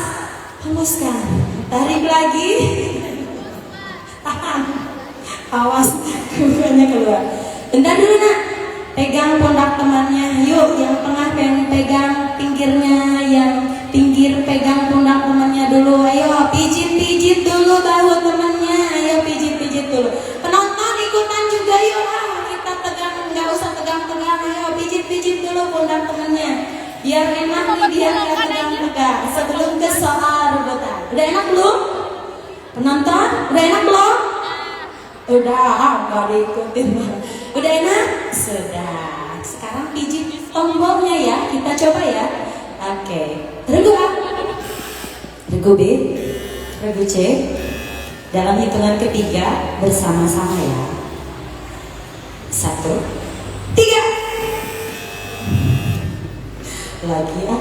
hembuskan, tarik lagi, tahan, awas bukannya keluar. Bentar dulu nak, pegang pundak temannya, yuk yang tengah pegang pinggirnya, yang pinggir pegang pundak temannya dulu, ayo pijit dulu bahu temannya, ayo pijit dulu. Penonton ikutan juga yuk, kita tegang, nggak usah tegang-tegang, ayo pijit dulu pundak temannya, biar enak nih, biar nggak tegang-tegang. Sebelum ke soal rebutan, udah enak belum? Penonton, udah enak belum? Udah, nggak diikutin. Udah enak? Sudah. Sekarang pijit tombolnya ya, kita coba ya. Oke, regu A, regu B, regu C. Dalam hitungan ketiga bersama-sama ya. 1, 3. Lagi ya.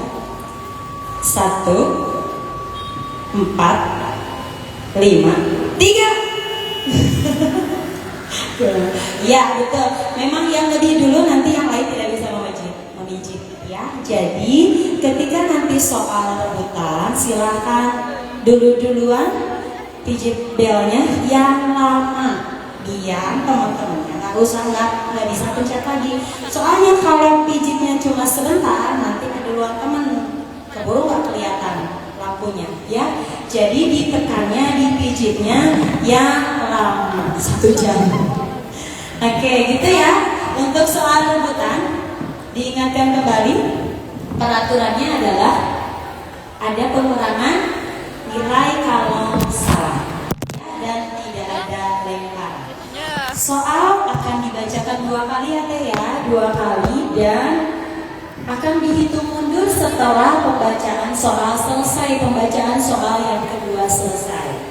1, 4, 5, 3. Ya betul, memang yang lebih dulu nanti yang lain tidak bisa memijit ya. Jadi ketika nanti soal rebutan silakan duluan pijit belnya yang lama, biar teman-temannya nggak bisa pencet lagi. Soalnya kalau pijitnya cuma sebentar, nanti keduluan teman keburu nggak kelihatan lampunya ya. Jadi ditekannya, dipijitnya yang lama 1 jam. Oke, gitu ya. Untuk soal rebutan, diingatkan kembali peraturannya adalah ada pengurangan nilai kalau salah ya, dan tidak ada lempar. Soal akan dibacakan 2 kali ya Teh ya, 2 kali, dan akan dihitung mundur setelah pembacaan soal selesai, pembacaan soal yang kedua selesai.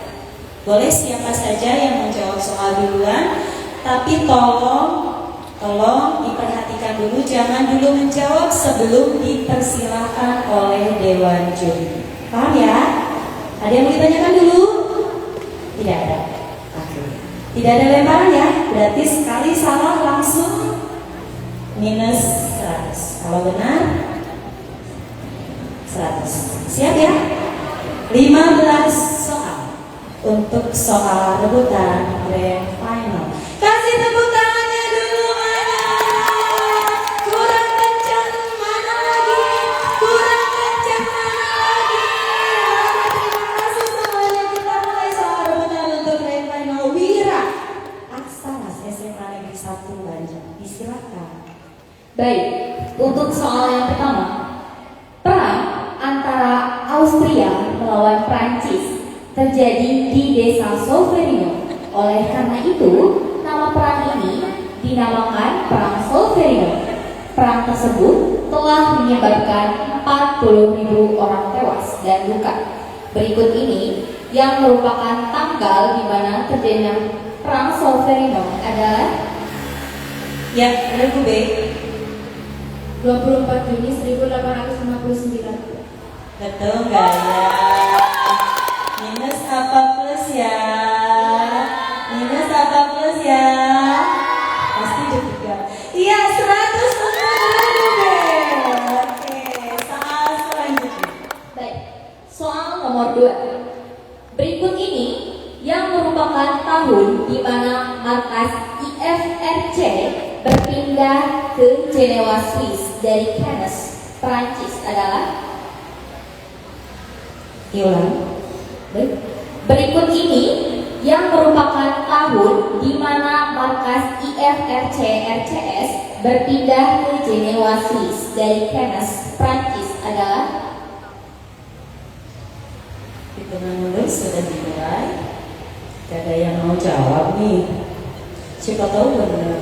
Boleh siapa saja yang menjawab soal duluan, tapi tolong diperhatikan dulu, jangan dulu menjawab sebelum dipersilahkan oleh Dewan Juri. Paham ya? Ada yang mau ditanyakan dulu? Tidak ada. Oke. Tidak ada lemparan ya? Berarti sekali salah langsung minus 100. Kalau benar 100. Siap ya? 15 soal untuk soal rebutan grand final. Kasih tepuk tangannya dulu, mana? Kurang kencang, mana lagi? Kurang kencang, mana lagi? Terima kasih semuanya. Kita mulai soal rebutan untuk grand final. Wira Aksara SMA Negeri 1 Banjar. Disilakan. Baik, untuk soal yang pertama, perang antara Austria melawan Prancis terjadi di desa Solferino. Oleh karena itu, nama perang ini dinamakan Perang Solferino. Perang tersebut telah menyebabkan 40.000 orang tewas dan luka. Berikut ini yang merupakan tanggal di mana terjadinya Perang Solferino adalah Ya, regu B. 24 Juni 1859. Betul nggak ya? Minus apa plus ya? Minus apa plus ya? Pasti deg-degan. Iya, 100 untuk regu B. Oke, soal selanjutnya. Baik, soal nomor 2. Berikut ini yang merupakan tahun di mana markas IFRC berpindah ke Jenewa, Swiss dari Cannes, Prancis adalah. Baik. Berikut ini yang merupakan tahun di mana markas IFRC RCS berpindah ke Jenewa, Swiss dari Cannes, Prancis adalah. Hitungan dulu sudah dimulai. Gak ada yang mau jawab nih. Siapa tahu benar.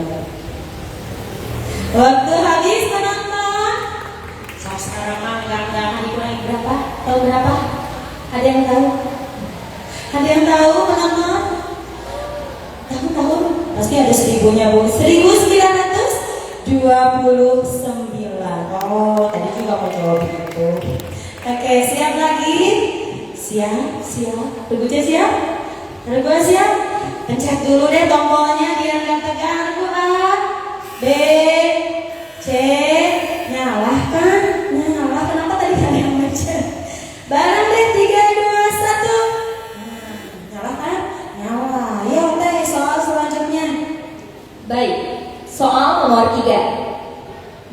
Waktu habis penonton. Sekarang mah nggak hari lagi berapa? Tahu berapa? Ada yang tahu? Ada yang tahu penonton? Tahu? Pasti ada 1000-nya Bu. 1929. Oh, tadi juga mau jawab itu. Oke, siap lagi? Siap. Regu siap? Regu siap? Pencet dulu deh tombolnya biar nggak tegang. Regu A, B, C, nyala kan? Nyala. Kenapa tadi ada yang mencet? Bareng deh 3, 2, 1. Nyala kan? Nyala. Yuk teh soal selanjutnya. Baik, soal nomor 3.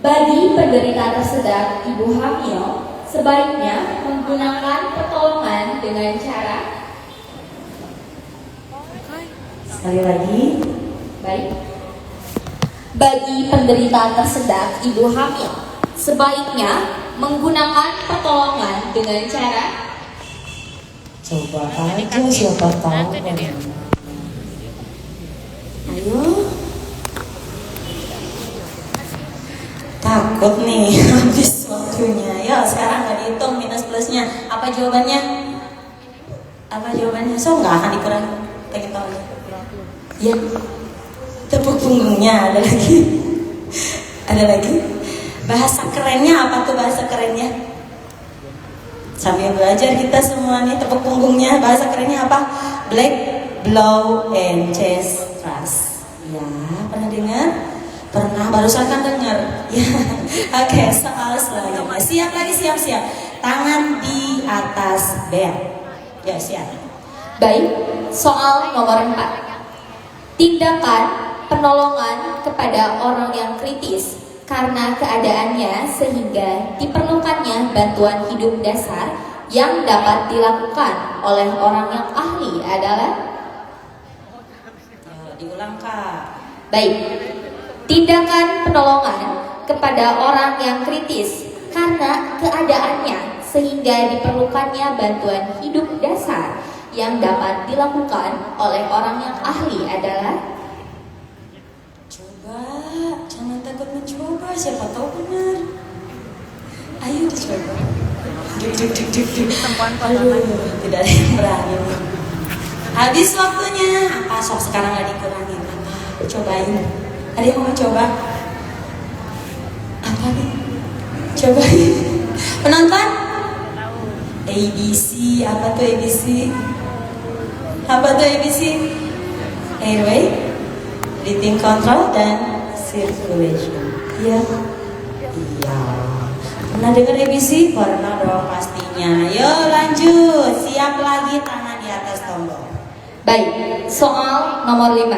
Bagi penderita tersedak ibu hamil, sebaiknya menggunakan pertolongan dengan cara. Sekali lagi. Baik. Bagi penderita tersedak ibu hamil, sebaiknya menggunakan pertolongan dengan cara. Coba aja siapa tahu. Ayo. Takut nih habis waktunya. Ya sekarang nggak dihitung minus plusnya. Apa jawabannya? So nggak akan dikurangi. Kita tahu aja. Ya. Tepuk punggungnya ada lagi. Ada lagi. Bahasa kerennya apa tuh bahasa kerennya? Sambil belajar kita semua nih tepuk punggungnya. Bahasa kerennya apa? Black, blow, and chest thrust. Ya pernah dengar? Pernah, barusan kan dengar. Ya, oke, soal selanjutnya. Siap lagi, siap. Tangan di atas bel. Ya, siap. Baik, soal nomor 4. Tindakan penolongan kepada orang yang kritis karena keadaannya sehingga diperlukannya bantuan hidup dasar yang dapat dilakukan oleh orang yang ahli adalah. Diulang Kak. Baik. Tindakan penolongan kepada orang yang kritis karena keadaannya sehingga diperlukannya bantuan hidup dasar yang dapat dilakukan oleh orang yang ahli adalah. Coba, jangan takut mencoba, siapa tahu benar. Ayo dicoba. Aduh, tidak ada yang berani. Habis waktunya. Apa sok sekarang nggak dikurangin? Apa? Cobain. Ada yang mau coba? Apa nih? Cobain. Penonton? ABC, apa tuh ABC? Apa tuh ABC? Airway, breathing control, dan circulation. Iya. Pernah dengar ABC? Pernah dong pastinya. Yuk lanjut. Siap lagi, tangan di atas tombol. Baik, soal nomor 5.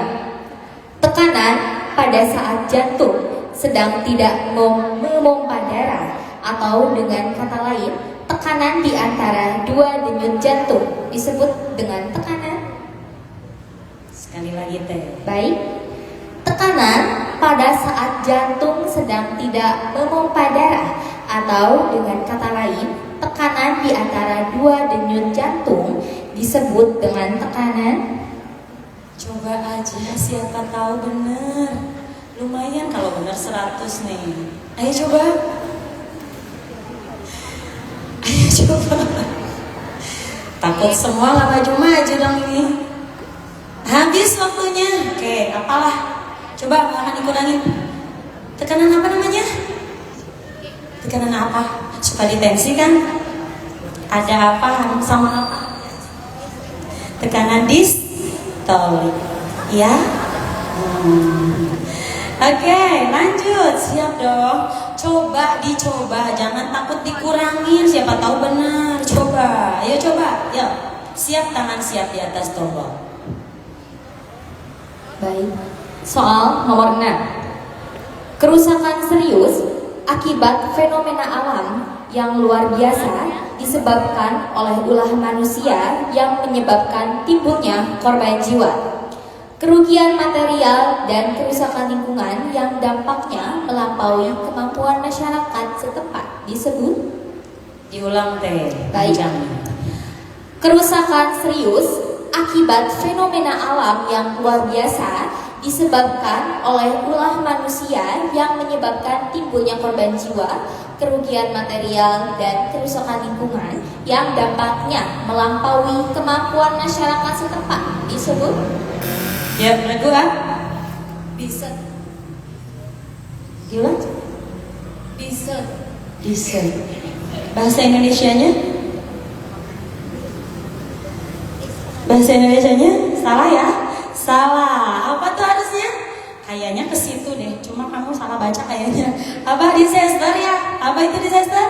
Tekanan pada saat jantung sedang tidak memompa darah, atau dengan kata lain, tekanan di antara 2 denyut jantung disebut dengan tekanan. Sekali lagi teh. Baik, tekanan pada saat jantung sedang tidak memompa darah, atau dengan kata lain, tekanan di antara 2 denyut jantung disebut dengan tekanan. Coba aja, siapa tahu bener. Lumayan kalau bener 100 nih. Ayo coba. Takut semua nggak maju-maju dong ini. Habis waktunya. Oke, apalah. Coba nggak akan dikurangin. Tekanan apa namanya? Tekanan apa? Suka ditensi kan? Ada apa sama apa? Tekanan distolik. Ya? Oke, lanjut. Siap dong. Coba dicoba, jangan takut dikurangin. Siapa tahu benar. Coba, ayo coba. Yuk, siap, tangan siap di atas tombol. Baik, soal nomor 6. Kerusakan serius akibat fenomena alam yang luar biasa disebabkan oleh ulah manusia yang menyebabkan timbulnya korban jiwa. Kerugian material dan kerusakan lingkungan yang dampaknya melampaui kemampuan masyarakat setempat disebut. Diulang teh. Baik. Kerusakan serius akibat fenomena alam yang luar biasa disebabkan oleh ulah manusia yang menyebabkan timbulnya korban jiwa. kerugian material, dan kerusakan lingkungan yang dampaknya melampaui kemampuan masyarakat setempat disebut? Ya, ragu ah? Bisa. Gimana? Bisa. Desain. Bahasa Indonesianya? Bahasa Indonesianya salah ya? Salah. Apa tuh harusnya? Kayaknya ke situ deh. Cuma kamu salah baca kayaknya. Apa disaster ya? Apa itu disaster?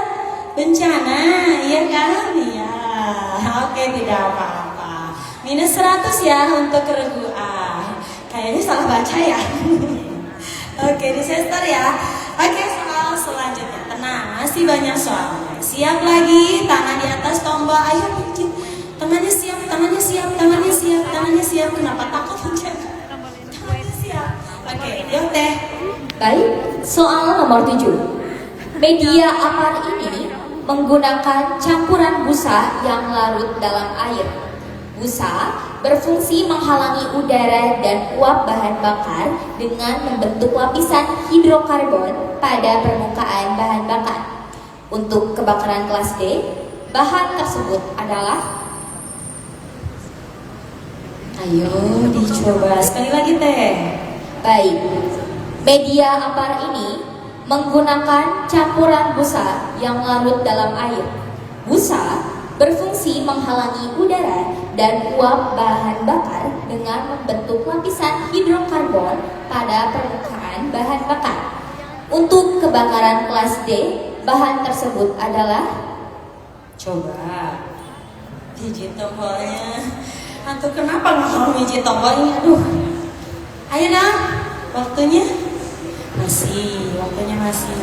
Bencana, iya kan? Iya. Oke, tidak apa-apa. Minus 100 ya untuk regu A. Kayaknya salah baca ya. Oke, disaster ya. Oke, soal selanjutnya. Tenang, masih banyak soalnya. Siap lagi, tangan di atas tombol. Ayo pencet. Tangannya siap, tangannya siap, tangannya siap, tangannya siap. Kenapa takut pencet? Tangannya siap. Oke, yuk teh. Baik, soal nomor 7. Media apar ini menggunakan campuran busa yang larut dalam air. Busa berfungsi menghalangi udara dan uap bahan bakar dengan membentuk lapisan hidrokarbon pada permukaan bahan bakar. Untuk kebakaran kelas D, bahan tersebut adalah... Ayo dicoba sekali lagi teh. Baik, media apar ini menggunakan campuran busa yang larut dalam air. Busa berfungsi menghalangi udara dan uap bahan bakar dengan membentuk lapisan hidrokarbon pada permukaan bahan bakar. Untuk kebakaran kelas D, bahan tersebut adalah... Coba pijit tombolnya. Antum kenapa nggak mau pijit tombolnya? Aduh. Ayo dong, waktunya masih, waktunya masih.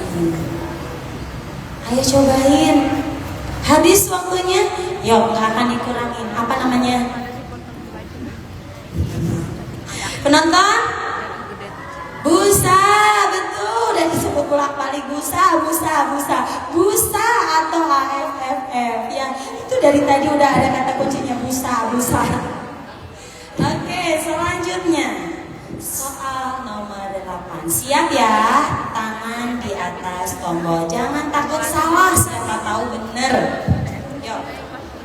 Ayo cobain. Habis waktunya, yuk nggak akan dikurangin. Apa namanya? Penonton? Busa, betul. Dan disebut bolak-balik busa, busa, busa, busa atau AFFF. Ya, itu dari tadi udah ada kata kuncinya busa, busa. Oke, selanjutnya soal nomor 8. Siap ya? Tangan di atas tombol. Jangan takut salah, siapa tahu bener. Yuk.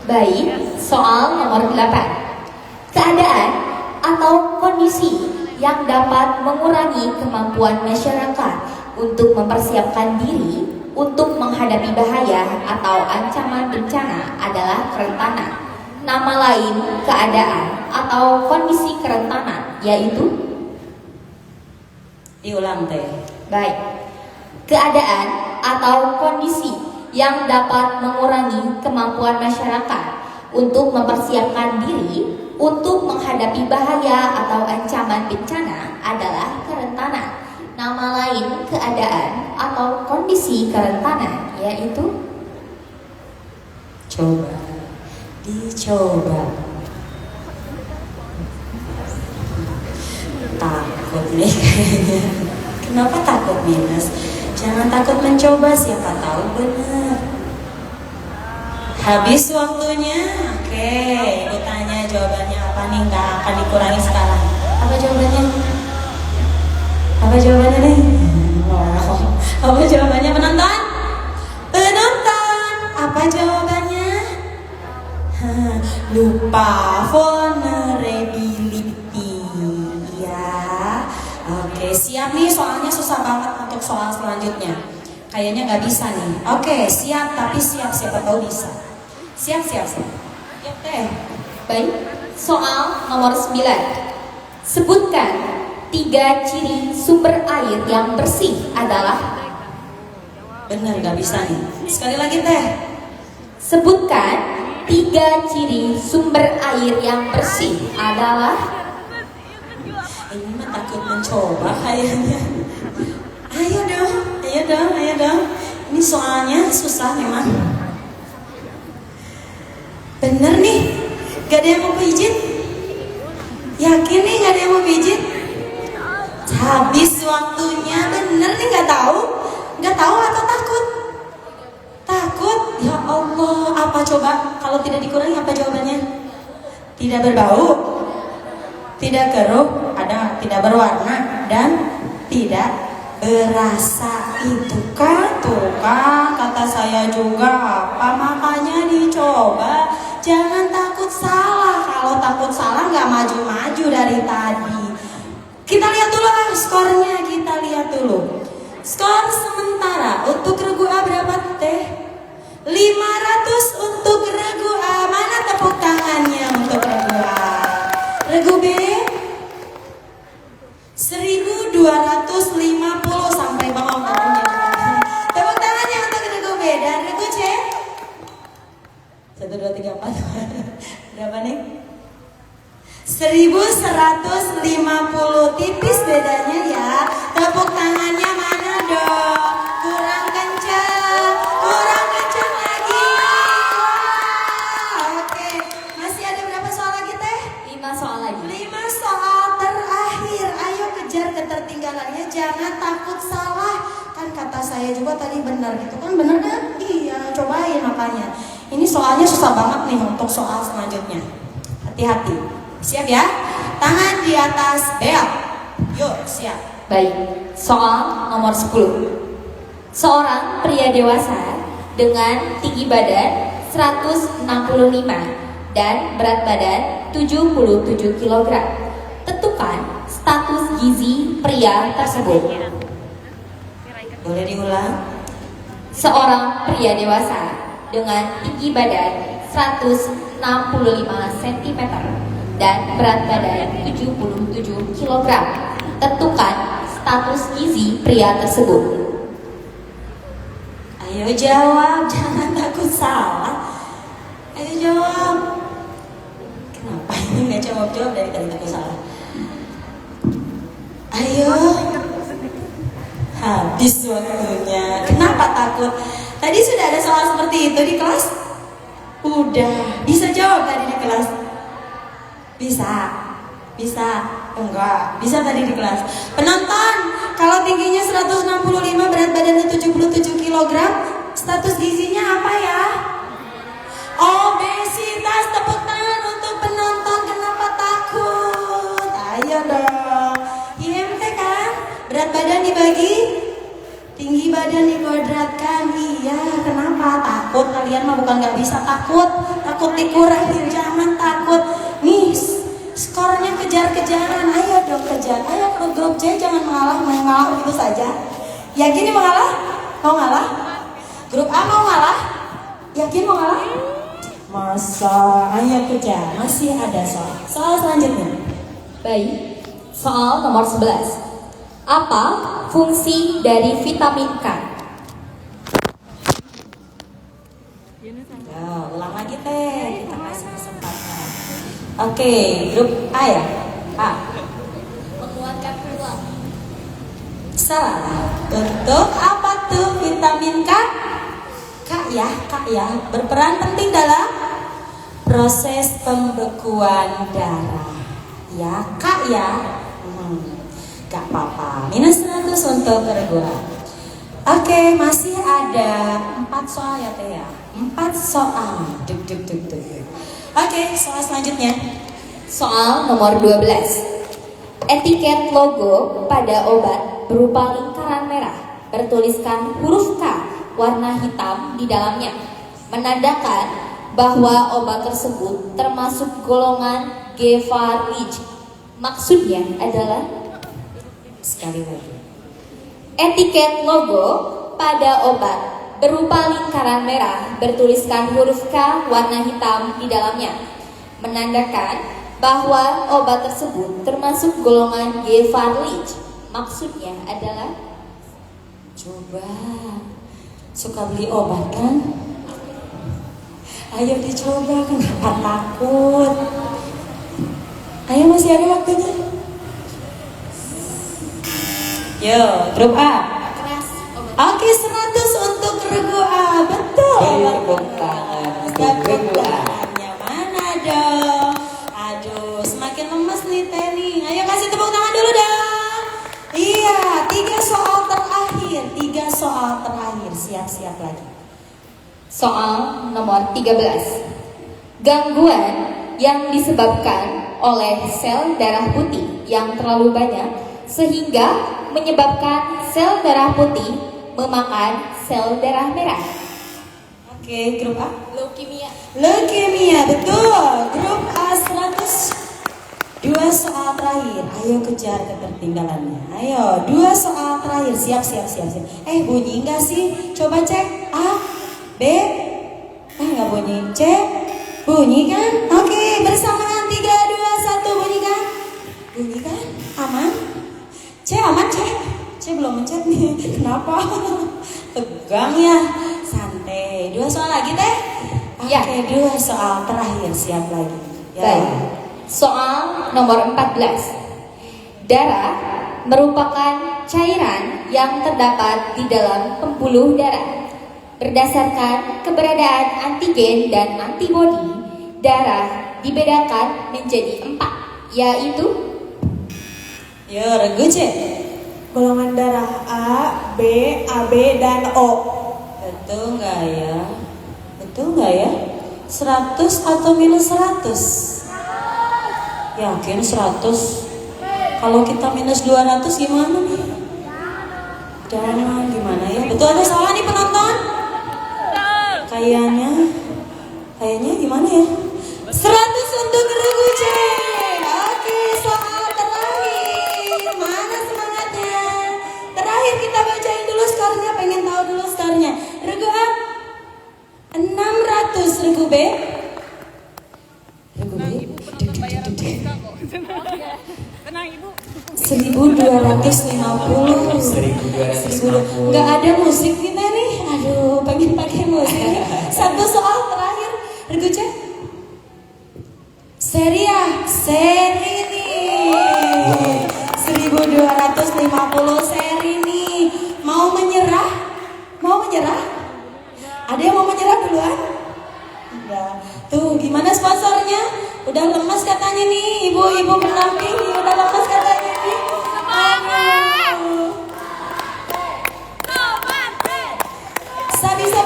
Baik, soal nomor 8. Keadaan atau kondisi yang dapat mengurangi kemampuan masyarakat untuk mempersiapkan diri untuk menghadapi bahaya atau ancaman bencana adalah kerentanan. Nama lain keadaan atau kondisi kerentanan yaitu... Diulang teh. Baik, keadaan atau kondisi yang dapat mengurangi kemampuan masyarakat untuk mempersiapkan diri untuk menghadapi bahaya atau ancaman bencana adalah kerentanan. Nama lain keadaan atau kondisi kerentanan yaitu... Coba, dicoba. Takut nih kayaknya. Kenapa takut minus? Jangan takut mencoba, siapa tahu benar. Habis waktunya. Oke, ibu tanya jawabannya apa nih? Nggak akan dikurangi sekarang. Apa jawabannya? Apa jawabannya nih? Wow. Apa jawabannya penonton? Penonton, apa jawabannya? Lupa vulnerability. Ya. Oke, siap nih, soalnya susah banget untuk soal selanjutnya. Kayaknya nggak bisa nih. Oke, siap, tapi siap, siapa tahu bisa. Siap. Yuk teh. Baik, soal nomor 9. Sebutkan 3 ciri sumber air yang bersih adalah... Bener, nggak bisa nih. Sekali lagi teh. Sebutkan 3 ciri sumber air yang bersih adalah... Ini mah takut mencoba kayaknya. Ayo dong. Ini soalnya susah memang. Bener nih, gak ada yang mau pijit? Yakin nih gak ada yang mau pijit? Habis waktunya, bener nih gak tahu? Gak tahu atau takut? Takut? Ya Allah, apa coba? Kalau tidak dikurangi apa jawabannya? Tidak berbau, tidak keruh, ada tidak berwarna, dan tidak Berasa itu kan, tuh kan kata saya juga apa, makanya dicoba. Jangan takut salah, kalau takut salah nggak maju-maju dari tadi. Kita lihat dulu skornya, kita lihat dulu. Skor sementara untuk regu A berapa teh? 500 untuk regu A. Mana tepuk tangannya untuk regu A? Regu B 1250 sampai bawah barunya. Tepuk tangannya untuk regu B. Dan regu C 1, 2, 3, 4 berapa nih? 1150, tipis bedanya ya. Tepuk tangannya mana dong? Kurang kencang lagi. Wah, oke, masih ada berapa soal lagi teh? 5 soal lagi. 5 soal terakhir. Ayo kejar ketertinggalannya, jangan takut salah. Kan kata saya juga tadi benar gitu kan, benar kan? Iya, cobain makanya. Ini soalnya susah banget nih untuk soal selanjutnya. Hati-hati. Siap ya? Tangan di atas bel. Yuk, siap. Baik, soal nomor 10. Seorang pria dewasa dengan tinggi badan 165 dan berat badan 77 kg. Tentukan status gizi pria tersebut. Boleh diulang? Seorang pria dewasa dengan tinggi badan 165 cm dan berat badan 77 kg. Tentukan status gizi pria tersebut. Ayo jawab, jangan takut salah. Ayo jawab. Kenapa ini nggak jawab dari tadi takut salah? Ayo. Habis waktunya. Kenapa takut? Tadi sudah ada soal seperti itu di kelas? Udah. Bisa jawab tadi di kelas? Bisa, enggak, bisa tadi di kelas. Penonton, kalau tingginya 165, berat badannya 77 kg, status gizinya apa ya? Obesitas. Tepuk tangan untuk penonton. Kenapa takut? Ayo dong. IMT kan? Berat badan dibagi, tinggi badan dikuadratkan. Iya, kenapa takut? Kalian mah bukan nggak bisa takut dikurangin, jangan takut. Nih, skornya kejar-kejaran. Ayo dong kejar. Ayo ke grup C, jangan mengalah, main ngalah begitu saja. Yakin mau ngalah? Mau ngalah? Grup A mau ngalah? Yakin mau ngalah? Masa? Ayo kejar. Masih ada soal. Soal selanjutnya. Baik, soal nomor 11. Apa fungsi dari vitamin K? Ya, ulang lagi teh. Kita kasih kesempatan. Oke, grup A ya? A. Menguatkan tulang. Salah. Untuk apa tuh vitamin K? K ya. Berperan penting dalam proses pembekuan darah. Ya, K ya. Gak apa-apa. Minus 100 untuk kedua. Oke, masih ada 4 soal ya teh ya. 4 soal. Duk. Oke, soal selanjutnya. Soal nomor 12. Etiket logo pada obat berupa lingkaran merah bertuliskan huruf K warna hitam di dalamnya, menandakan bahwa obat tersebut termasuk golongan Gevaerlich. Maksudnya adalah, Sekali lagi. etiket logo pada obat berupa lingkaran merah bertuliskan huruf K warna hitam di dalamnya, menandakan bahwa obat tersebut termasuk golongan Gevaerlich. Maksudnya adalah, Coba. Suka beli obat kan? Ayo dicoba, kenapa takut? Ayo, masih ada waktunya. Yo, grup A. Oke, 100 untuk regu A. Betul. Tepuk tangan untuk regu A. Tangannya mana dong? Aduh, semakin lemes nih Teh nih. Ayo kasih tepuk tangan dulu dong. Iya, 3 soal terakhir. Siap-siap lagi. soal nomor 13. Gangguan yang disebabkan oleh sel darah putih yang terlalu banyak sehingga menyebabkan sel darah putih memakan sel darah merah. Oke, grup A. Leukemia. Leukemia, betul. Grup A 102 soal terakhir. Ayo kejar ketertinggalannya. Ayo, 2 soal terakhir. Siap. Bunyi enggak sih? Coba cek. A, B. Enggak bunyi. C, bunyi kan? Oke, bersamaan 3, 2, 1. Bunyi kan? Bunyi kan? Aman? C aman, C? C belum mencet nih. Kenapa? Tegang ya. Santai. 2 soal lagi teh? Ya. Oke, 2 soal terakhir. Siap lagi. Ya. Baik. Soal nomor 14. Darah merupakan cairan yang terdapat di dalam pembuluh darah. Berdasarkan keberadaan antigen dan antibodi, darah dibedakan menjadi 4, yaitu Yo, regu C. Golongan darah A, B, AB, dan O. Betul nggak ya? Betul nggak ya? 100 atau minus 100? Yakin 100? Kalau kita minus 200 gimana nih? Jangan gimana ya? Betul ada salah nih penonton? Kayaknya gimana ya? 100 untuk regu C. Oke, soal terakhir. Mana semangatnya? Terakhir kita bacain dulu skornya. Pengen tahu dulu skornya. Regu A 600, regu B. Regu B. 1250. 1250. Nggak ada musik kita nih. Aduh, pengen pakai musik. 1 soal terakhir. Regu C. Seri nih. 1250 seri nih. Mau menyerah? Ada yang mau menyerah duluan? Enggak. Tuh, gimana sponsornya? Udah lemas katanya nih, ibu-ibu pendamping. Udah lemas katanya nih. Aduh.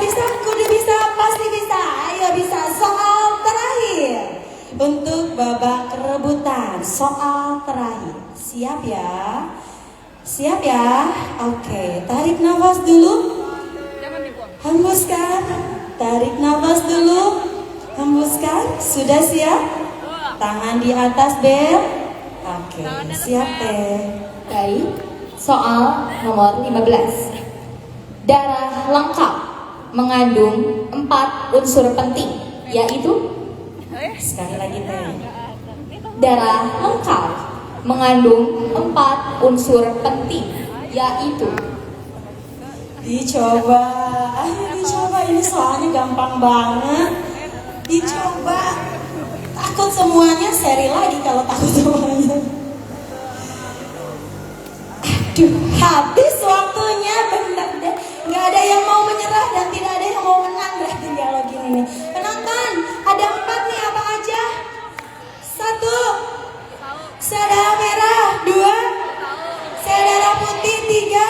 Bisa, kudu bisa, pasti bisa. Ayo bisa. Soal terakhir untuk babak rebutan. Soal terakhir. Siap ya? Oke, tarik nafas dulu. Hembuskan. Tarik nafas dulu. Hembuskan. Sudah siap? Tangan di atas bel. Oke, siap teh. baik. Soal nomor 15. Darah lengkap mengandung 4 unsur penting, yaitu Sekali lagi teh. darah lengkap mengandung 4 unsur penting, yaitu Dicoba. Ayo dicoba, ini soalnya gampang banget. Dicoba. Takut semuanya, seri lagi kalau takut semuanya. Aduh, habis waktunya, bener deh. Gak ada yang mau menyerah dan tidak ada yang mau menang berarti kalau gini nih. Penonton, ada 4 nih, apa aja? 1, sel darah merah. 2, sel darah putih. 3,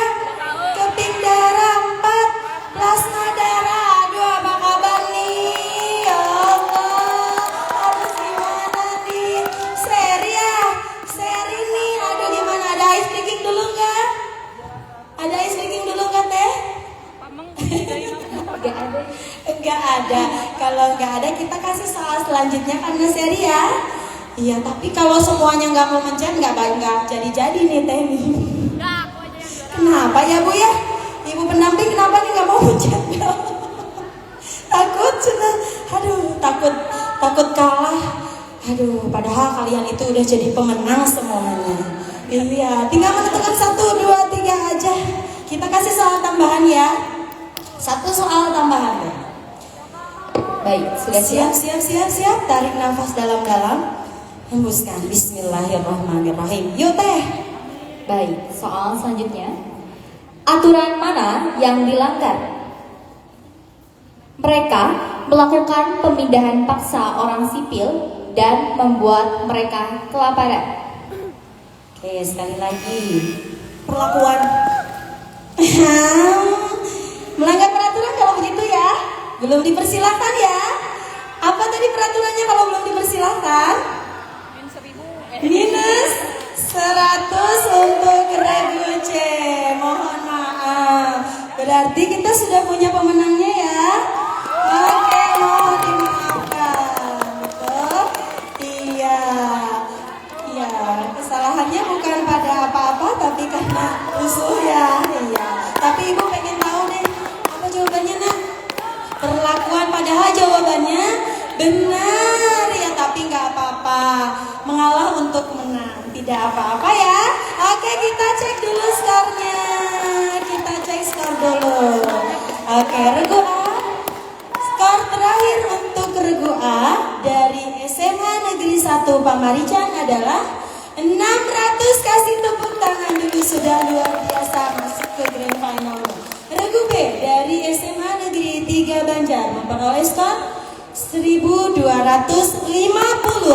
keping darah. 4, plasma darah. Aduh, apa kabar nih? Ya Allah, harus gimana nih? Seri nih. Aduh, gimana? Ada ice breaking dulu nggak? Ada ice breaking dulu nggak teh? Enggak ada. Kalau enggak ada, kita kasih soal selanjutnya karena seri ya. Iya, tapi kalau semuanya nggak mau mencet, nggak jadi nih teh nih. Kenapa ya Bu ya? Ibu pendamping kenapa nih nggak mau mencet? Takut sudah. Aduh, takut kalah. Aduh, padahal kalian itu udah jadi pemenang semuanya. Iya, tinggal menentukan 1, 2, 3 aja. Kita kasih soal tambahan ya. 1 soal tambahan ya. baik. Sudah siap? Siap. Tarik nafas dalam-dalam. Hembuskan. Bismillahirrahmanirrahim. Yuk teh. Baik. Soal selanjutnya. Aturan mana yang dilanggar? Mereka melakukan pemindahan paksa orang sipil dan membuat mereka kelaparan. Oke, sekali lagi. Perlakuan. Melanggar peraturan kalau begitu ya. Belum dipersilahkan ya. Apa tadi peraturannya kalau belum dipersilahkan? Minus 1000. 100 untuk regu C. Mohon maaf. Berarti kita sudah punya pemenangnya ya. Oke, mohon dimaafkan. Betul? Iya. Iya, kesalahannya bukan pada apa-apa tapi karena musuh ya. Iya. Tapi Ibu pengen tahu deh, apa jawabannya, Nak? Perlakuan, padahal jawabannya benar ya, tapi nggak apa-apa. Mengalah untuk menang, tidak apa-apa ya. Oke, kita cek dulu skornya. Kita cek skor dulu. Oke, regu A. Skor terakhir untuk regu A dari SMA Negeri 1 Pamarican adalah 600. Kasih tepuk tangan dulu, sudah luar biasa masuk ke grand final. Regu B dari SMA Negeri 3 Banjar memperoleh skor 1250.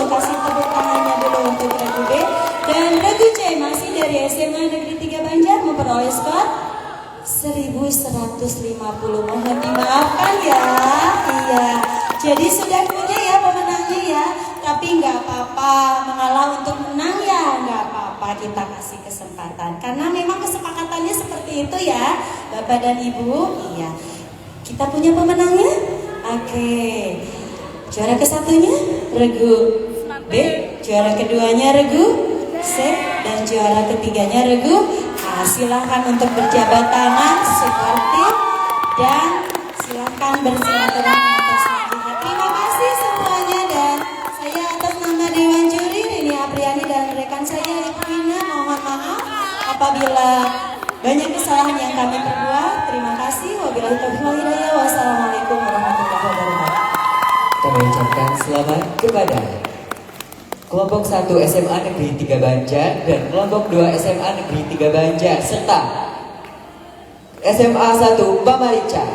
Kasih tepuk tangannya dulu untuk regu B. Dan regu C masih dari SMA Negeri 3 Banjar memperoleh skor 1150. Mohon dimaafkan ya. Iya. Jadi sudah punya ya pemenangnya ya. Tapi nggak apa-apa, mengalah untuk menang ya nggak apa-apa, kita kasih kesempatan. Karena memang kesepakatannya seperti itu ya, Bapak dan Ibu. Iya. Kita punya pemenangnya. Oke. Juara ke-1-nya regu B, juara keduanya regu C, dan juara ketiganya regu A. Silahkan untuk berjabat tangan sportif dan silahkan bersilaturahmi untuk selanjutnya. Terima kasih semuanya, dan saya atas nama Dewan Juri Rini Apriani dan rekan saya Ibu Ina mohon maaf apabila banyak kesalahan yang kami perbuat. Terima kasih. Wabillahi taufiq wal hidayah. Wassalamualaikum warahmatullahi wabarakatuh. Kami ucapkan selamat kepada kelompok 1 SMA Negeri 3 Banjar dan kelompok 2 SMA Negeri 3 Banjar serta SMA 1 Pamarican.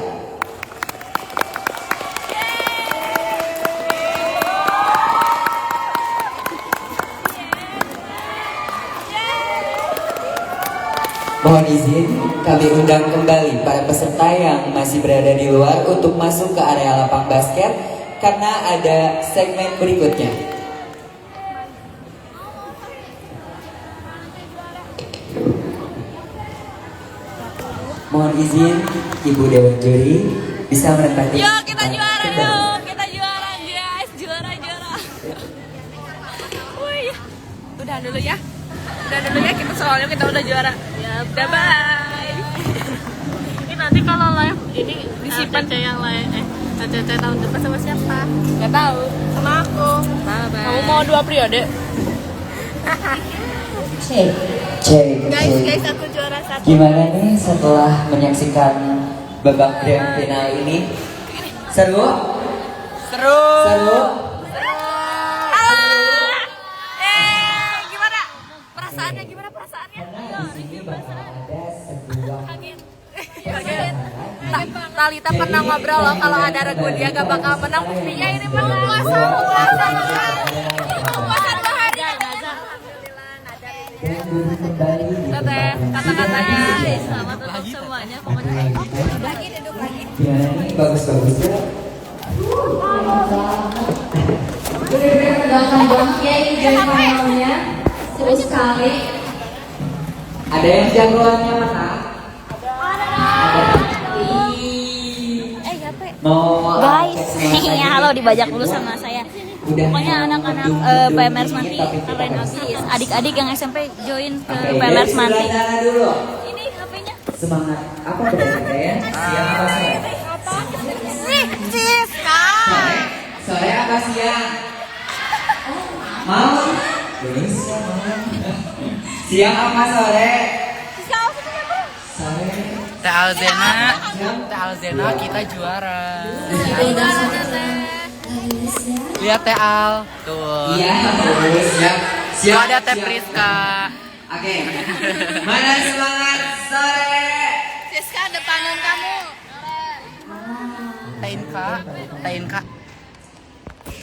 Mohon izin, kami undang kembali para peserta yang masih berada di luar untuk masuk ke area lapang basket karena ada segmen berikutnya. Mohon izin, Ibu Dewan Juri bisa menempati. Yuk kita juara, yuk kita juara guys, juara. Wih, udah dulu ya, kita soalnya kita udah juara. Ya udah bye. Ini nanti kalau live ini disimpan CC yang lain. CC tahun depan sama siapa? Gak tahu. Sama aku. Bye. Kamu mau 2 periode? Guys, aku juara 1. Gimana nih setelah menyaksikan babak grand final ini? Seru? Gimana? Perasaannya? Karena di sini bakal ada sebuah Talita pernah ngobrol loh kalau ada regu dia gak bakal menang. Buktinya ini menang puasa 2 hari. Teteh, kata-katanya selamat untuk semuanya. Pokoknya duduk lagi. gimana nih, bagus-bagusnya. Bener-bener menegangkan banget ya ini grand finalnya. Seru sekali. Ada yang jagoannya mana? Mau Guys, cek semua ya tadi? halo dibajak dulu sama saya. Udah. Pokoknya anak-anak PMRs nanti keren habis. Adik-adik yang SMP join ke Oke, PMRs nanti. sebelah sana dulu. Ini HP-nya. Semangat apa berarti ya? Siang apa sore? Siska. Sore apa siang? Mau? Indonesia mau. Siang apa sore? Sore. Teh Alzena kita juara. Lihat Teh Al tuh. Iya, bagus. Siap. Tuh ada Teh Priska. Oke. Mana semangat sore? Siska, depanan kamu. Teh Inka.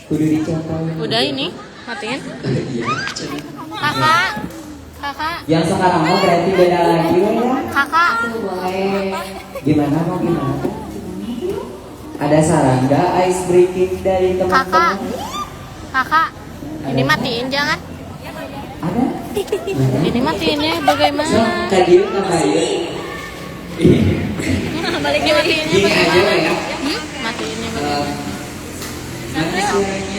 Kudu dicontoh. Udah ini, matiin. Iya. Kakak, Yang sekarang mau berarti beda lagi ya? kakak. Boleh. Gimana mau gimana? Ada saran nggak ice breaking dari teman-teman? Kakak. Ini matiin jangan. Ada? Ini matiinnya bagaimana? So, tadi ngapain? Baliknya matiinnya Gini aja bagaimana? ya. Matiinnya Mana suaranya?